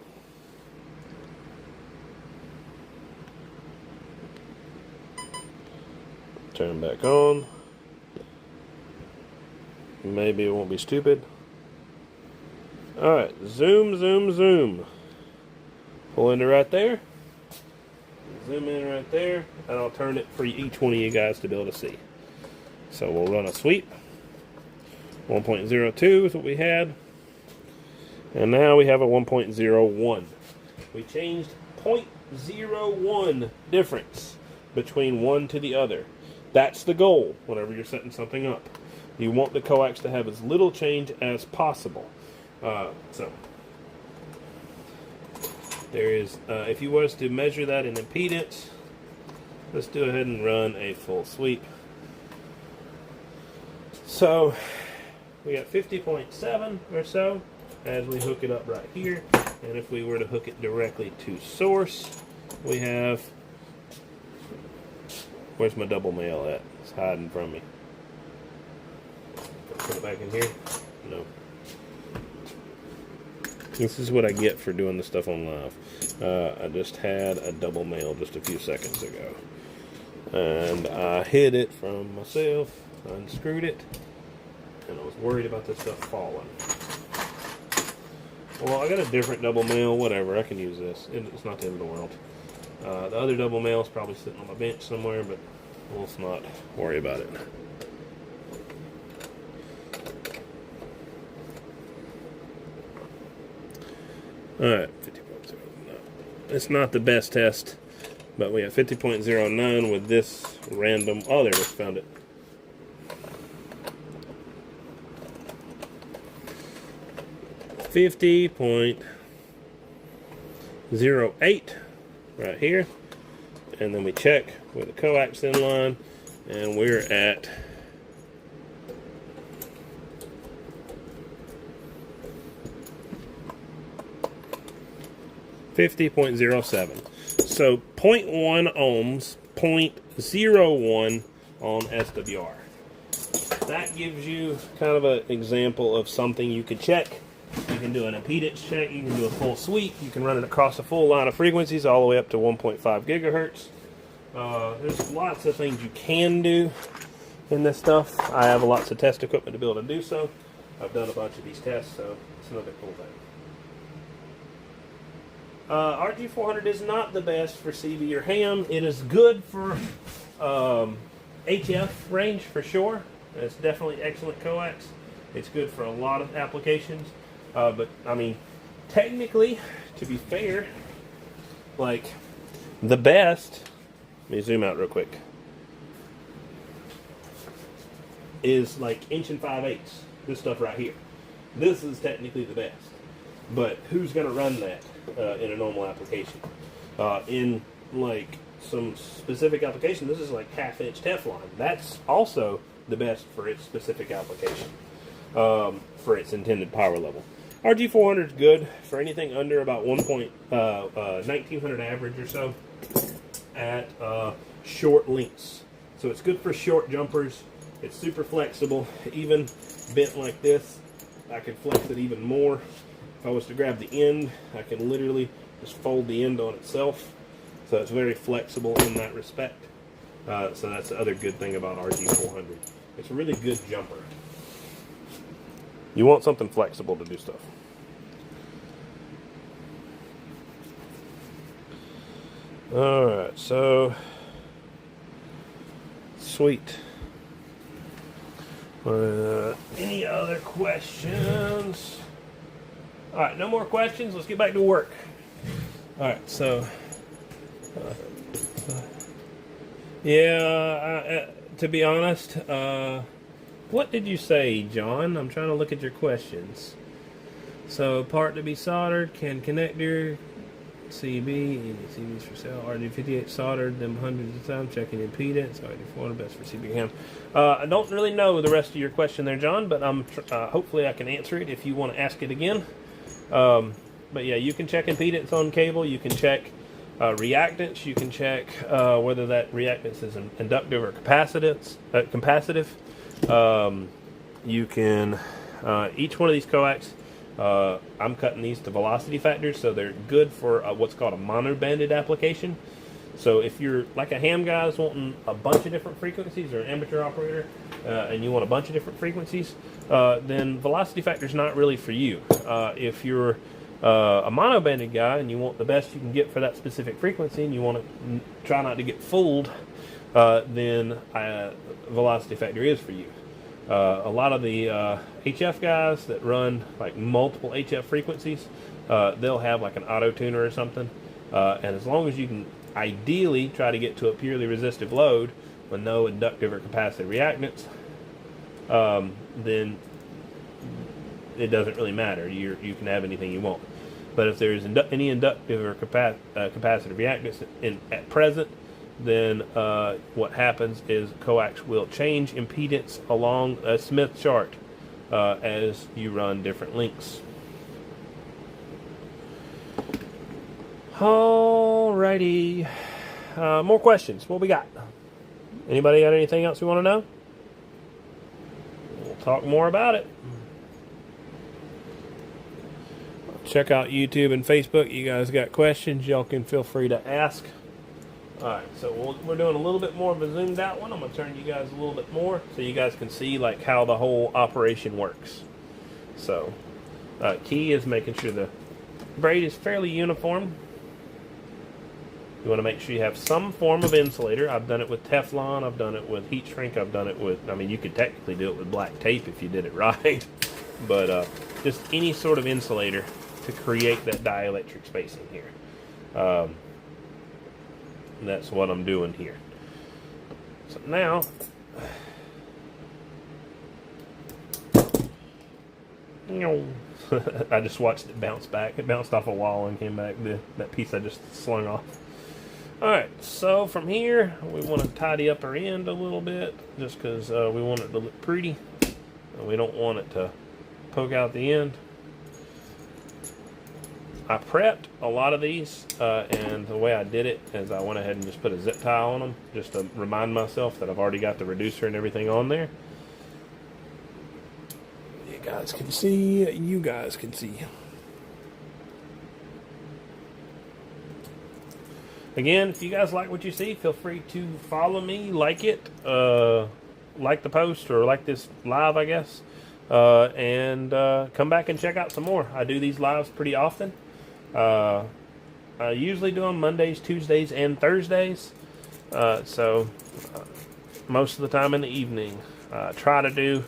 Turn back on. Maybe it won't be stupid. Alright, zoom, zoom, zoom. Pull into right there. Zoom in right there, and I'll turn it for each one of you guys to be able to see. So we'll run a sweep. 1.02 is what we had. And now we have a 1.01. We changed 0.01 difference between one to the other. That's the goal whenever you're setting something up. You want the coax to have as little change as possible. So there is, if you was to measure that in impedance, let's go ahead and run a full sweep. So we got 50.7 or so as we hook it up right here. And if we were to hook it directly to source, we have, where's my double male at? It's hiding from me. Put it back in here? No. This is what I get for doing this stuff on live. I just had a double mail just a few seconds ago. And I hid it from myself, unscrewed it, and I was worried about this stuff falling. Well, I got a different double mail, whatever, I can use this. It's not the end of the world. The other double mail is probably sitting on my bench somewhere, but let's not worry about it. Alright, 50.09. It's not the best test, but we have 50.09 with this random. Oh, there we found it. .08 right here, and then we check with the coax in line, and we're at 50.07. So 0.1 ohms, 0.01 on SWR. That gives you kind of an example of something you could check. You can do an impedance check, you can do a full sweep, you can run it across a full line of frequencies all the way up to 1.5 gigahertz. There's lots of things you can do in this stuff. I have lots of test equipment to be able to do so. I've done a bunch of these tests, so it's another cool thing. RG-400 is not the best for CV or ham. It is good for HF range for sure. It's definitely excellent coax. It's good for a lot of applications. But, I mean, technically, to be fair, like, the best, let me zoom out real quick, is like 1 5/8. This stuff right here. This is technically the best. But who's going to run that in a normal application? In like some specific application, this is like 1/2 inch Teflon. That's also the best for its specific application, for its intended power level. RG-400 is good for anything under about 1900 average or so at short lengths. So it's good for short jumpers. It's super flexible. Even bent like this, I can flex it even more. If I was to grab the end, I can literally just fold the end on itself. So it's very flexible in that respect. So that's the other good thing about RG-400. It's a really good jumper. You want something flexible to do stuff. Alright, so sweet. Any other questions? All right, no more questions. Let's get back to work. All right, so yeah, to be honest, what did you say, John? I'm trying to look at your questions. So, part to be soldered, can connector, CB, any CBs for sale, RG-58 soldered them hundreds of times, checking impedance, RG-400 best for CB cam. I don't really know the rest of your question there, John, but hopefully I can answer it if you want to ask it again. But yeah, you can check impedance on cable, you can check reactance, you can check whether that reactance is inductive or capacitive. You can, each one of these coax, I'm cutting these to velocity factors, so they're good for what's called a monobanded application. So if you're like a ham guy is wanting a bunch of different frequencies, or an amateur operator, and you want a bunch of different frequencies, then velocity factor is not really for you. If you're a monobanded guy and you want the best you can get for that specific frequency, and you want to try not to get fooled, then velocity factor is for you. A lot of the HF guys that run like multiple HF frequencies, they'll have like an auto tuner or something, and as long as you can ideally try to get to a purely resistive load with no inductive or capacitive reactance, then it doesn't really matter. You can have anything you want. But if there's any inductive or capacitive reactance at present, then what happens is coax will change impedance along a Smith chart as you run different links. Alrighty, more questions. What we got? Anybody got anything else we want to know? We'll talk more about it. Check out YouTube and Facebook. You guys got questions, y'all can feel free to ask. Alright, so we're doing a little bit more of a zoomed out one. I'm going to turn you guys a little bit more so you guys can see like how the whole operation works. So, key is making sure the braid is fairly uniform. You want to make sure you have some form of insulator. I've done it with Teflon, I've done it with heat shrink, I've done it with, I mean, you could technically do it with black tape if you did it right. But just any sort of insulator to create that dielectric spacing here. That's what I'm doing here. So now, I just watched it bounce back. It bounced off a wall and came back. That piece I just slung off. Alright, so from here, we want to tidy up our end a little bit, just because we want it to look pretty. We don't want it to poke out the end. I prepped a lot of these, and the way I did it is I went ahead and just put a zip tie on them, just to remind myself that I've already got the reducer and everything on there. You guys can see, you guys can see. Again, if you guys like what you see, feel free to follow me, like it, like the post, or like this live, I guess, and come back and check out some more. I do these lives pretty often. I usually do them Mondays, Tuesdays, and Thursdays. So most of the time in the evening. I try to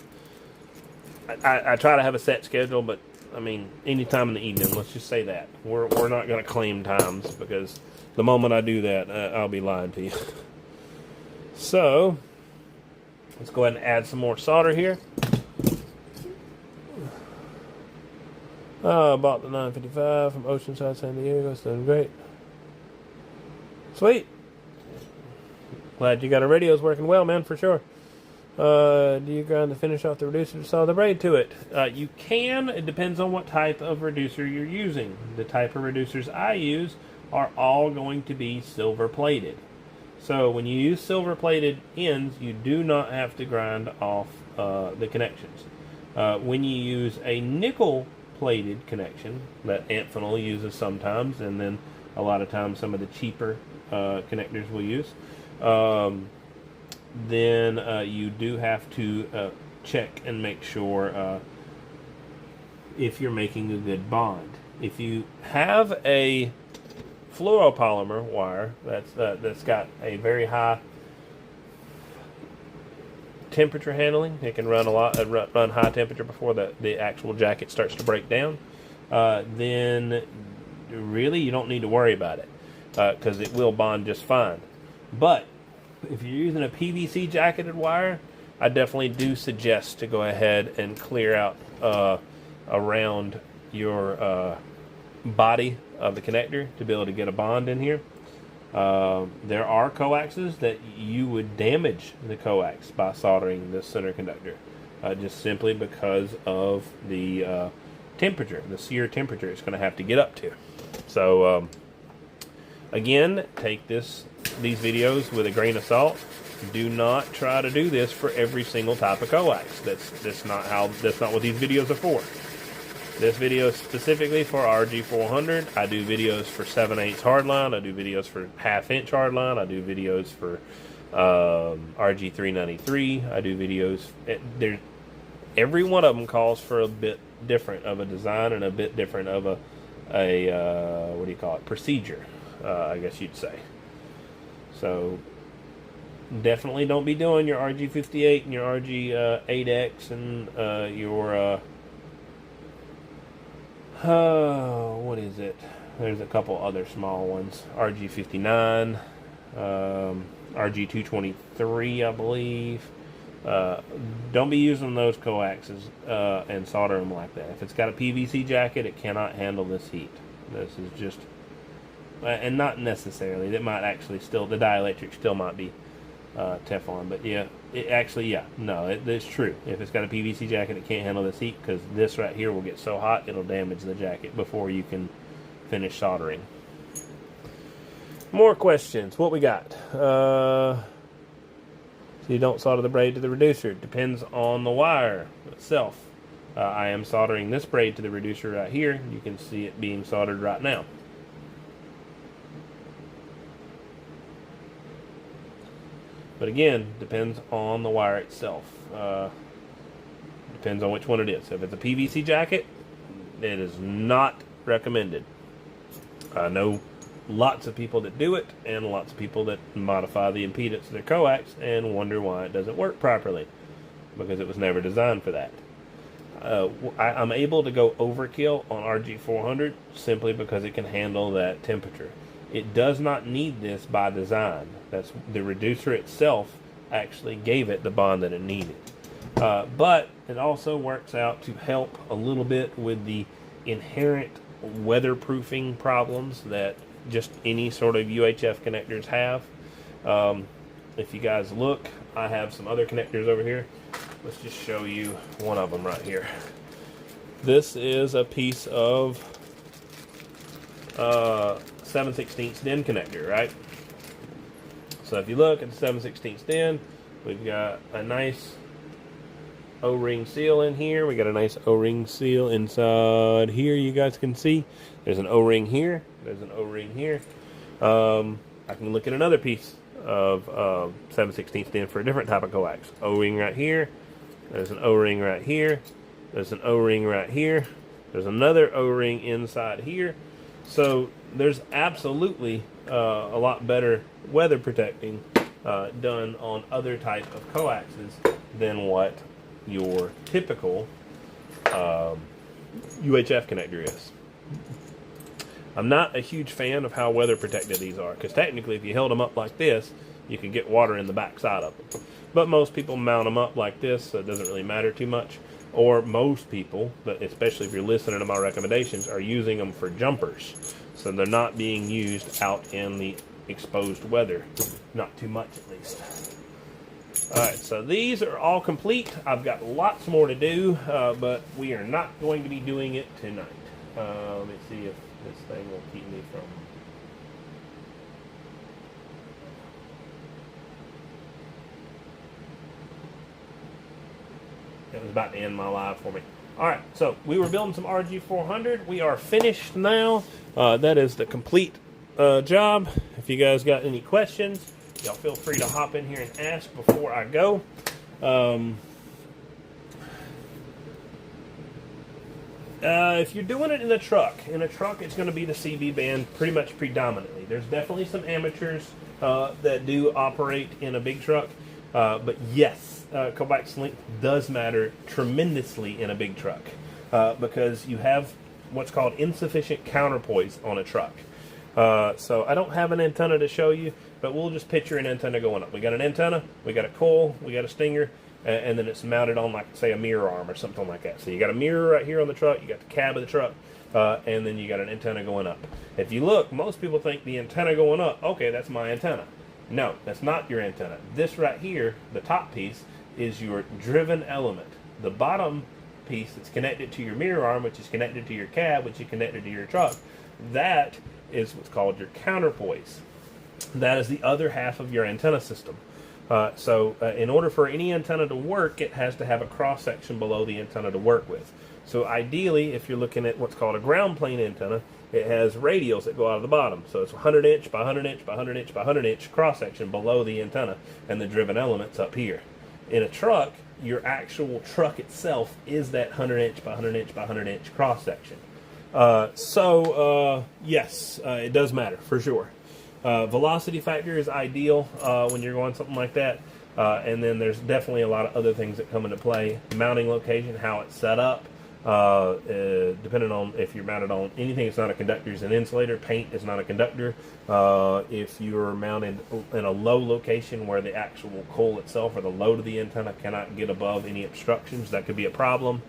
have a set schedule, but I mean, any time in the evening. Let's just say that we're not going to claim times, because the moment I do that, I'll be lying to you. So let's go ahead and add some more solder here. Bought the 955 from Oceanside, San Diego. It's doing great. Sweet. Glad you got a radios working well, man, for sure. Do you grind the finish off the reducer to solder the braid to it? You can. It depends on what type of reducer you're using. The type of reducers I use are all going to be silver plated. So when you use silver plated ends, you do not have to grind off the connections. When you use a nickel plated connection that Amphenol uses sometimes, and then a lot of times some of the cheaper connectors will use, then you do have to check and make sure if you're making a good bond. If you have a fluoropolymer wire that's got a very high temperature handling. It can run a lot, run high temperature before the actual jacket starts to break down. Then really you don't need to worry about it because it will bond just fine. But if you're using a PVC jacketed wire, I definitely do suggest to go ahead and clear out around your body of the connector to be able to get a bond in here. There are coaxes that you would damage the coax by soldering this center conductor, just simply because of the temperature, the sear temperature it's going to have to get up to. So again, take these videos with a grain of salt. Do not try to do this for every single type of coax. That's not what these videos are for. This video is specifically for RG-400. I do videos for 7/8 hardline. I do videos for 1/2 inch hardline. I do videos for RG-393. I do videos. Every one of them calls for a bit different of a design and a bit different of a what do you call it? Procedure, I guess you'd say. So definitely don't be doing your RG-58 and your RG-8X and your what is it? There's a couple other small ones. RG-59, RG-223, I believe. Don't be using those coaxes and solder them like that. If it's got a PVC jacket, it cannot handle this heat. This is just, and not necessarily. That might actually still, the dielectric still might be Teflon, but yeah, it's true. If it's got a PVC jacket, it can't handle this heat because this right here will get so hot it'll damage the jacket before you can finish soldering. More questions. What we got? So you don't solder the braid to the reducer. It depends on the wire itself. I am soldering this braid to the reducer right here. You can see it being soldered right now. But again, depends on the wire itself. Depends on which one it is. If it's a PVC jacket, it is not recommended. I know lots of people that do it, and lots of people that modify the impedance of their coax and wonder why it doesn't work properly, because it was never designed for that. I'm able to go overkill on RG-400 simply because it can handle that temperature. It does not need this by design. That's the reducer itself actually gave it the bond that it needed. But it also works out to help a little bit with the inherent weatherproofing problems that just any sort of UHF connectors have. If you guys look, I have some other connectors over here. Let's just show you one of them right here. This is a piece of 7/16 DIN connector, right? So if you look at the 7/16 DIN, we've got a nice O-ring seal in here. We got a nice O-ring seal inside here. You guys can see there's an O-ring here. There's an O-ring here. I can look at another piece of 7/16 DIN for a different type of coax. O-ring right here. There's an O-ring right here. There's an O-ring right here. There's another O-ring inside here. So there's absolutely a lot better weather protecting done on other type of coaxes than what your typical UHF connector is. I'm not a huge fan of how weather protected these are, because technically if you held them up like this, you could get water in the back side of them. But most people mount them up like this, so it doesn't really matter too much. Or most people, but especially if you're listening to my recommendations, are using them for jumpers. So they're not being used out in the exposed weather. Not too much, at least. Alright, so these are all complete. I've got lots more to do, but we are not going to be doing it tonight. Let me see if this thing will keep me from... It was about to end my live for me. Alright, so we were building some RG-400. We are finished now. That is the complete job. If you guys got any questions, y'all feel free to hop in here and ask before I go. If you're doing it in a truck it's going to be the CV band pretty much predominantly. There's definitely some amateurs that do operate in a big truck, but yes, coax length does matter tremendously in a big truck because you have what's called insufficient counterpoise on a truck. So I don't have an antenna to show you, but we'll just picture an antenna going up. We got an antenna, we got a coil, we got a stinger, and then it's mounted on, like, say, a mirror arm or something like that. So you got a mirror right here on the truck, you got the cab of the truck, and then you got an antenna going up. If you look, most people think the antenna going up, okay, that's my antenna. No, that's not your antenna. This right here, the top piece, is your driven element. The bottom piece that's connected to your mirror arm, which is connected to your cab, which is connected to your truck, that is what's called your counterpoise. That is the other half of your antenna system. So in order for any antenna to work, it has to have a cross section below the antenna to work with. So ideally, if you're looking at what's called a ground plane antenna, it has radials that go out of the bottom. So it's 100 inch by 100 inch by 100 inch by 100 inch cross section below the antenna, and the driven element's up here. In a truck, your actual truck itself is that 100 inch by 100 inch by 100 inch cross section. Yes, it does matter for sure. Velocity factor is ideal when you're going something like that, and then there's definitely a lot of other things that come into play. Mounting location, how it's set up, depending on if you're mounted on anything that's not a conductor is an insulator. Paint is not a conductor. If you're mounted in a low location where the actual coil itself or the load of the antenna cannot get above any obstructions, that could be a problem.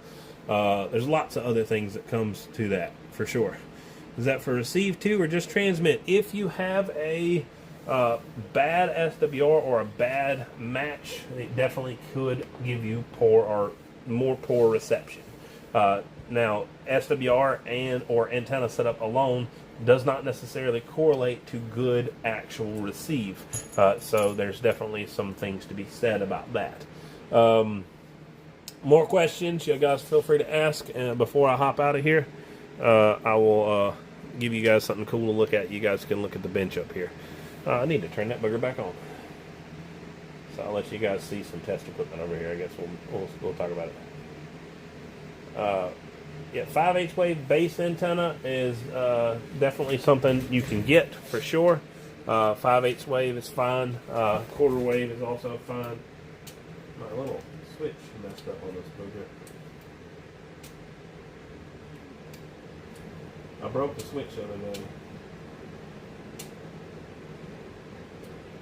There's lots of other things that comes to that for sure. Is that for receive too or just transmit? If you have a bad SWR or a bad match, it definitely could give you poor or more poor reception. Now, SWR and or antenna setup alone does not necessarily correlate to good actual receive. So there's definitely some things to be said about that. More questions, you guys feel free to ask. Before I hop out of here, I will give you guys something cool to look at. You guys can look at the bench up here. I need to turn that bugger back on. So I'll let you guys see some test equipment over here. I guess we'll talk about it. Yeah, 5/8 wave base antenna is definitely something you can get for sure. 5/8 wave is fine. Quarter wave is also fine. My little switch messed up on this booger. I broke the switch the other day.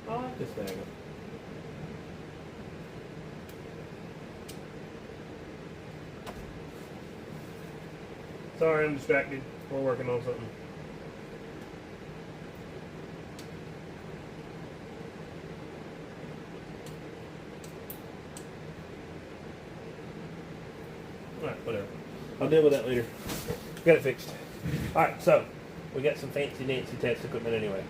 I like this thing. Sorry, I'm distracted. We're working on something. Alright, whatever. I'll deal with that later. Got it fixed. Alright, so we got some fancy dancy test equipment anyway.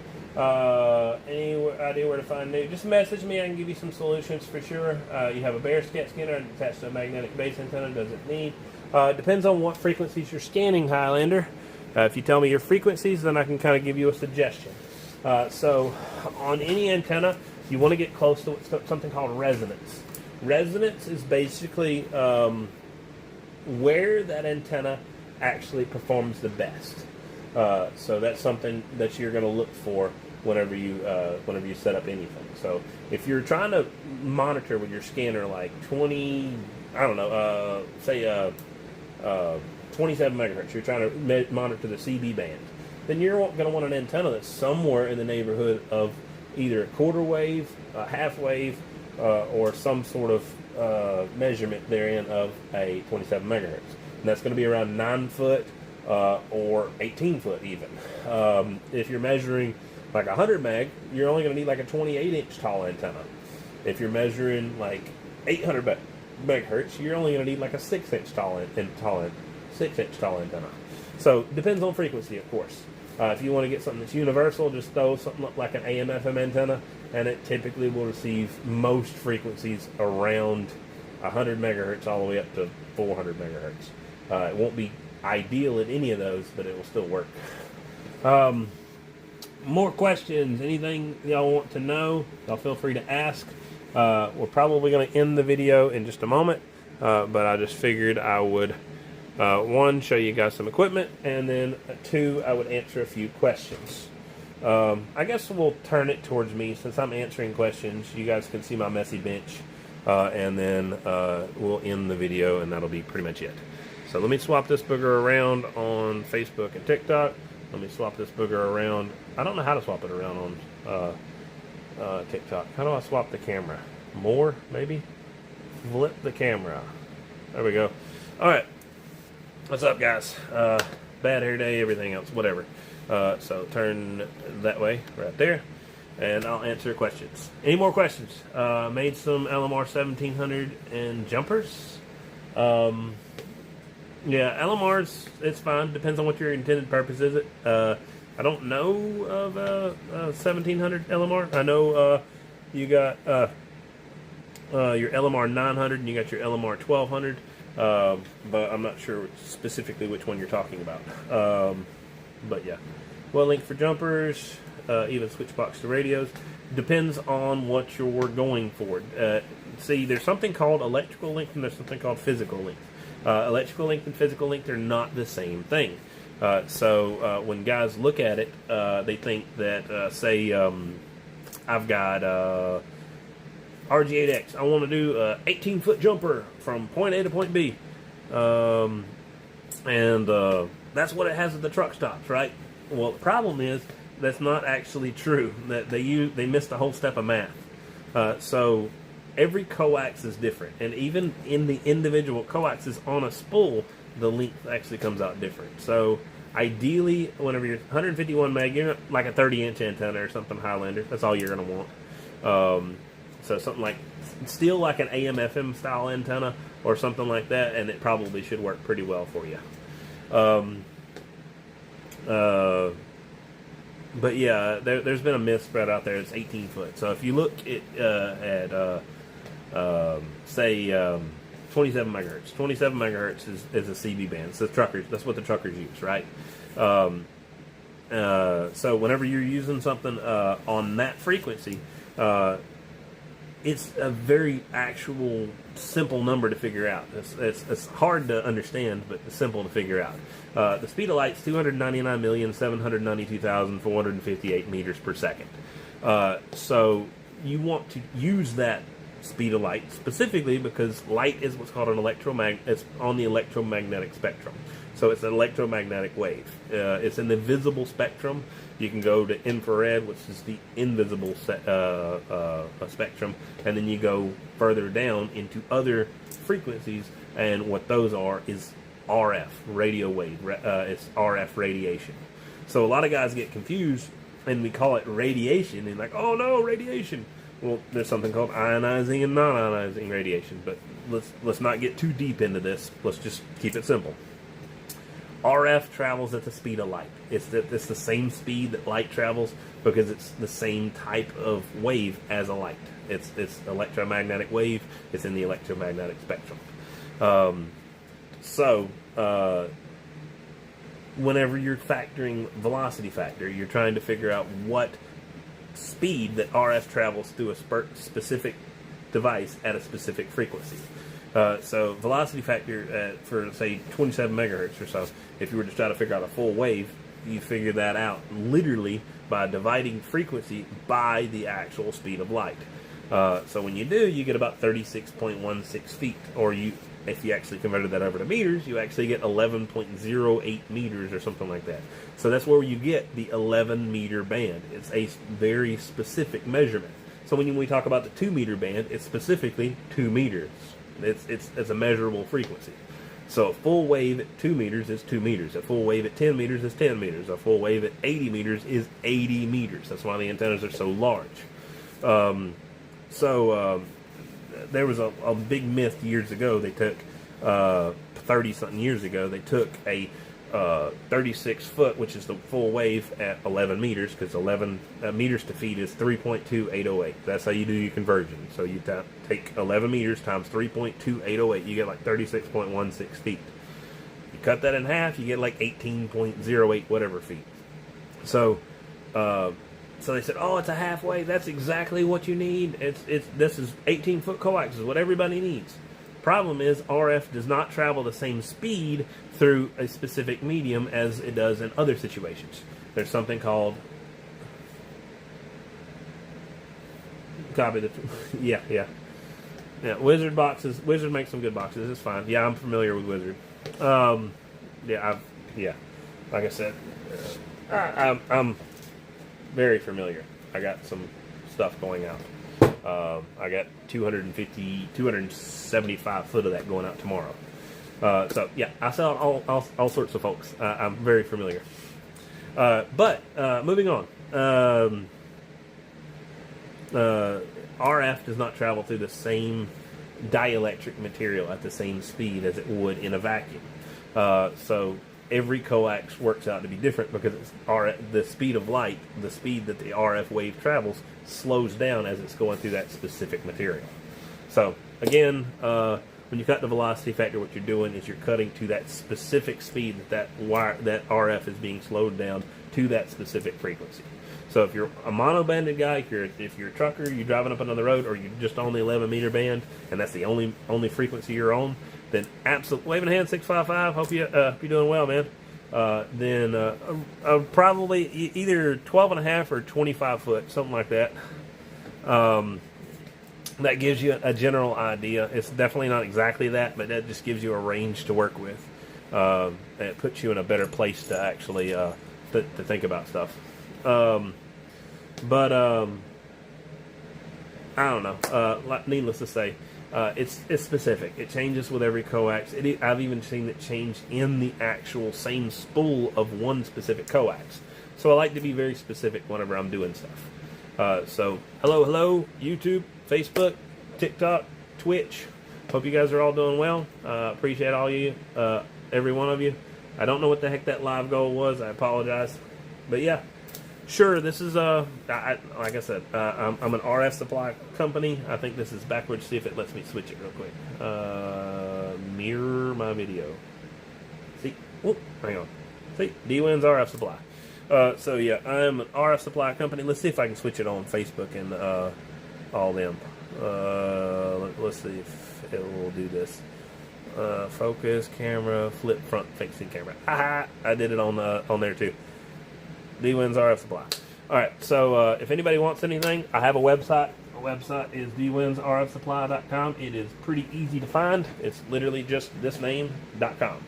Any idea where to find new? Just message me. I can give you some solutions for sure. You have a bare scat scanner attached to a magnetic base antenna. Does it need? Depends on what frequencies you're scanning, Highlander. If you tell me your frequencies, then I can kind of give you a suggestion. So on any antenna, you want to get close to something called resonance. Resonance is basically where that antenna actually performs the best. So that's something that you're going to look for whenever you set up anything. So if you're trying to monitor with your scanner like 20, I don't know, say 27 megahertz, you're trying to monitor the CB band, then you're going to want an antenna that's somewhere in the neighborhood of either a quarter wave, a half wave, or some sort of measurement therein of a 27 megahertz. And that's going to be around 9 foot or 18 foot even. If you're measuring like 100 meg, you're only going to need like a 28 inch tall antenna. If you're measuring like 800 megahertz, you're only going to need like a 6 inch tall antenna. So depends on frequency, of course. If you want to get something that's universal, just throw something like an AM/FM antenna, and it typically will receive most frequencies around 100 megahertz all the way up to 400 megahertz. It won't be ideal at any of those, but it will still work. More questions? Anything y'all want to know? Y'all feel free to ask. We're probably going to end the video in just a moment, but I just figured I would, one, show you guys some equipment, and then two, I would answer a few questions. I guess we'll turn it towards me. Since I'm answering questions, you guys can see my messy bench. and then we'll end the video, and that'll be pretty much it. So let me swap this booger around on Facebook and TikTok. Let me swap this booger around. I don't know how to swap it around on TikTok. How do I swap the camera? More, maybe? Flip the camera. There we go. All right. What's up, guys? Bad hair day, everything else, whatever. So turn that way, right there, and I'll answer questions. Any more questions? Made some LMR 1700 and jumpers. Yeah, LMRs, it's fine. Depends on what your intended purpose is. I don't know of a 1700 LMR. I know you got your LMR 900 and you got your LMR 1200, but I'm not sure specifically which one you're talking about. But yeah, well, link for jumpers, even switch box to radios. Depends on what you're going for. See, there's something called electrical length and there's something called physical length. Electrical length and physical length are not the same thing. So when guys look at it, they think that, say, I've got RG-8X. I want to do an 18-foot jumper from point A to point B. And that's what it has at the truck stops, right? Well, the problem is that's not actually true. That they missed a whole step of math. So every coax is different, and even in the individual coaxes on a spool, the length actually comes out different. So ideally, whenever you're 151 meg, you're like a 30-inch antenna or something Highlander. That's all you're going to want. So something like, still like an AM/FM style antenna or something like that, and it probably should work pretty well for you. But yeah, there's been a myth spread out there. It's 18 foot. So if you look at say 27 megahertz. 27 megahertz is a CB band. So truckers, that's what the truckers use, right? So whenever you're using something on that frequency, it's a very actual simple number to figure out. It's hard to understand, but it's simple to figure out. The speed of light is 299,792,458 meters per second. So you want to use that speed of light specifically because light is what's called an it's on the electromagnetic spectrum. So it's an electromagnetic wave. It's in the visible spectrum. You can go to infrared, which is the invisible spectrum, and then you go further down into other frequencies, and what those are is RF, radio wave. It's RF radiation. So a lot of guys get confused, and we call it radiation, and like, oh no, radiation. Well, there's something called ionizing and non-ionizing radiation, but let's not get too deep into this. Let's just keep it simple. RF travels at the speed of light. It's the same speed that light travels because it's the same type of wave as a light. It's electromagnetic wave. It's in the electromagnetic spectrum. Whenever you're factoring velocity factor, you're trying to figure out what speed that RF travels through a specific device at a specific frequency. So velocity factor for, say, 27 megahertz or so, if you were to try to figure out a full wave, you figure that out literally by dividing frequency by the actual speed of light. So when you do, you get about 36.16 feet, or if you actually converted that over to meters, you actually get 11.08 meters or something like that. So that's where you get the 11 meter band. It's a very specific measurement. So when we talk about the 2 meter band, it's specifically 2 meters. It's a measurable frequency. So a full wave at 2 meters is 2 meters. A full wave at 10 meters is 10 meters. A full wave at 80 meters is 80 meters. That's why the antennas are so large. There was a big myth years ago. They took 30-something years ago. They took a 36 foot, which is the full wave at 11 meters, because 11 meters to feet is 3.2808. That's how you do your conversion. So you take 11 meters times 3.2808, you get like 36.16 feet. You cut that in half, you get like 18.08 whatever feet. So they said, oh, it's a halfway. That's exactly what you need. This is 18-foot coax is what everybody needs. Problem is, RF does not travel the same speed through a specific medium as it does in other situations. There's something called Yeah, Wizard boxes. Wizard makes some good boxes. It's fine. Yeah, I'm familiar with Wizard. Yeah. Like I said, I'm very familiar. I got some stuff going out. I got 275 foot of that going out tomorrow. So yeah, I sell all sorts of folks. I'm very familiar. But moving on. RF does not travel through the same dielectric material at the same speed as it would in a vacuum. So every coax works out to be different because it's the speed of light, the speed that the RF wave travels, slows down as it's going through that specific material. So again, when you cut the velocity factor, what you're doing is you're cutting to that specific speed that RF is being slowed down to that specific frequency. So if you're a mono-banded guy, if you're a trucker, you're driving up another road, or you're just on the 11 meter band, and that's the only frequency you're on, then absolutely, waving a hand 655. Hope you're doing well, man. Then probably either 12.5 or 25 foot, something like that. That gives you a general idea. It's definitely not exactly that, but that just gives you a range to work with. It puts you in a better place to actually to think about stuff. But I don't know. Needless to say, it's specific. It changes with every coax. I've even seen it change in the actual same spool of one specific coax. So I like to be very specific whenever I'm doing stuff. So hello, YouTube, Facebook, TikTok, Twitch. Hope you guys are all doing well. Appreciate all you, every one of you. I don't know what the heck that live goal was. I apologize. But yeah. Sure, this is like I said, I'm an RF supply company. I think this is backwards. See if it lets me switch it real quick. Mirror my video. See? Oh, hang on. See? D-Win's RF supply. So yeah, I'm an RF supply company. Let's see if I can switch it on Facebook and all them. Let's see if it will do this. Focus, camera, flip front facing camera. Haha! I did it on there too. D-Win's RF Supply. Alright, so if anybody wants anything, I have a website. My website is dwinsrfsupply.com. It is pretty easy to find. It's literally just this name.com.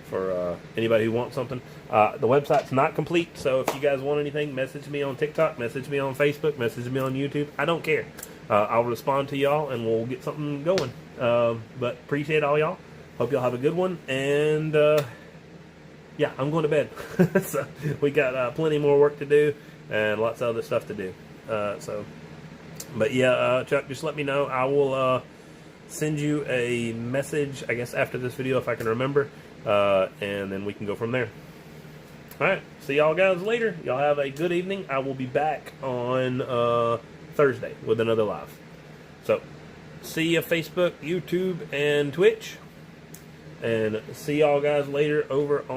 For anybody who wants something. The website's not complete, so if you guys want anything, message me on TikTok, message me on Facebook, message me on YouTube. I don't care. I'll respond to y'all, and we'll get something going. But appreciate all y'all. Hope y'all have a good one, and yeah, I'm going to bed. So we got plenty more work to do and lots of other stuff to do. But yeah, Chuck, just let me know. I will send you a message, I guess, after this video if I can remember, and then we can go from there. All right, see y'all guys later. Y'all have a good evening. I will be back on Thursday with another live. So see ya, Facebook, YouTube, and Twitch. And see y'all guys later over on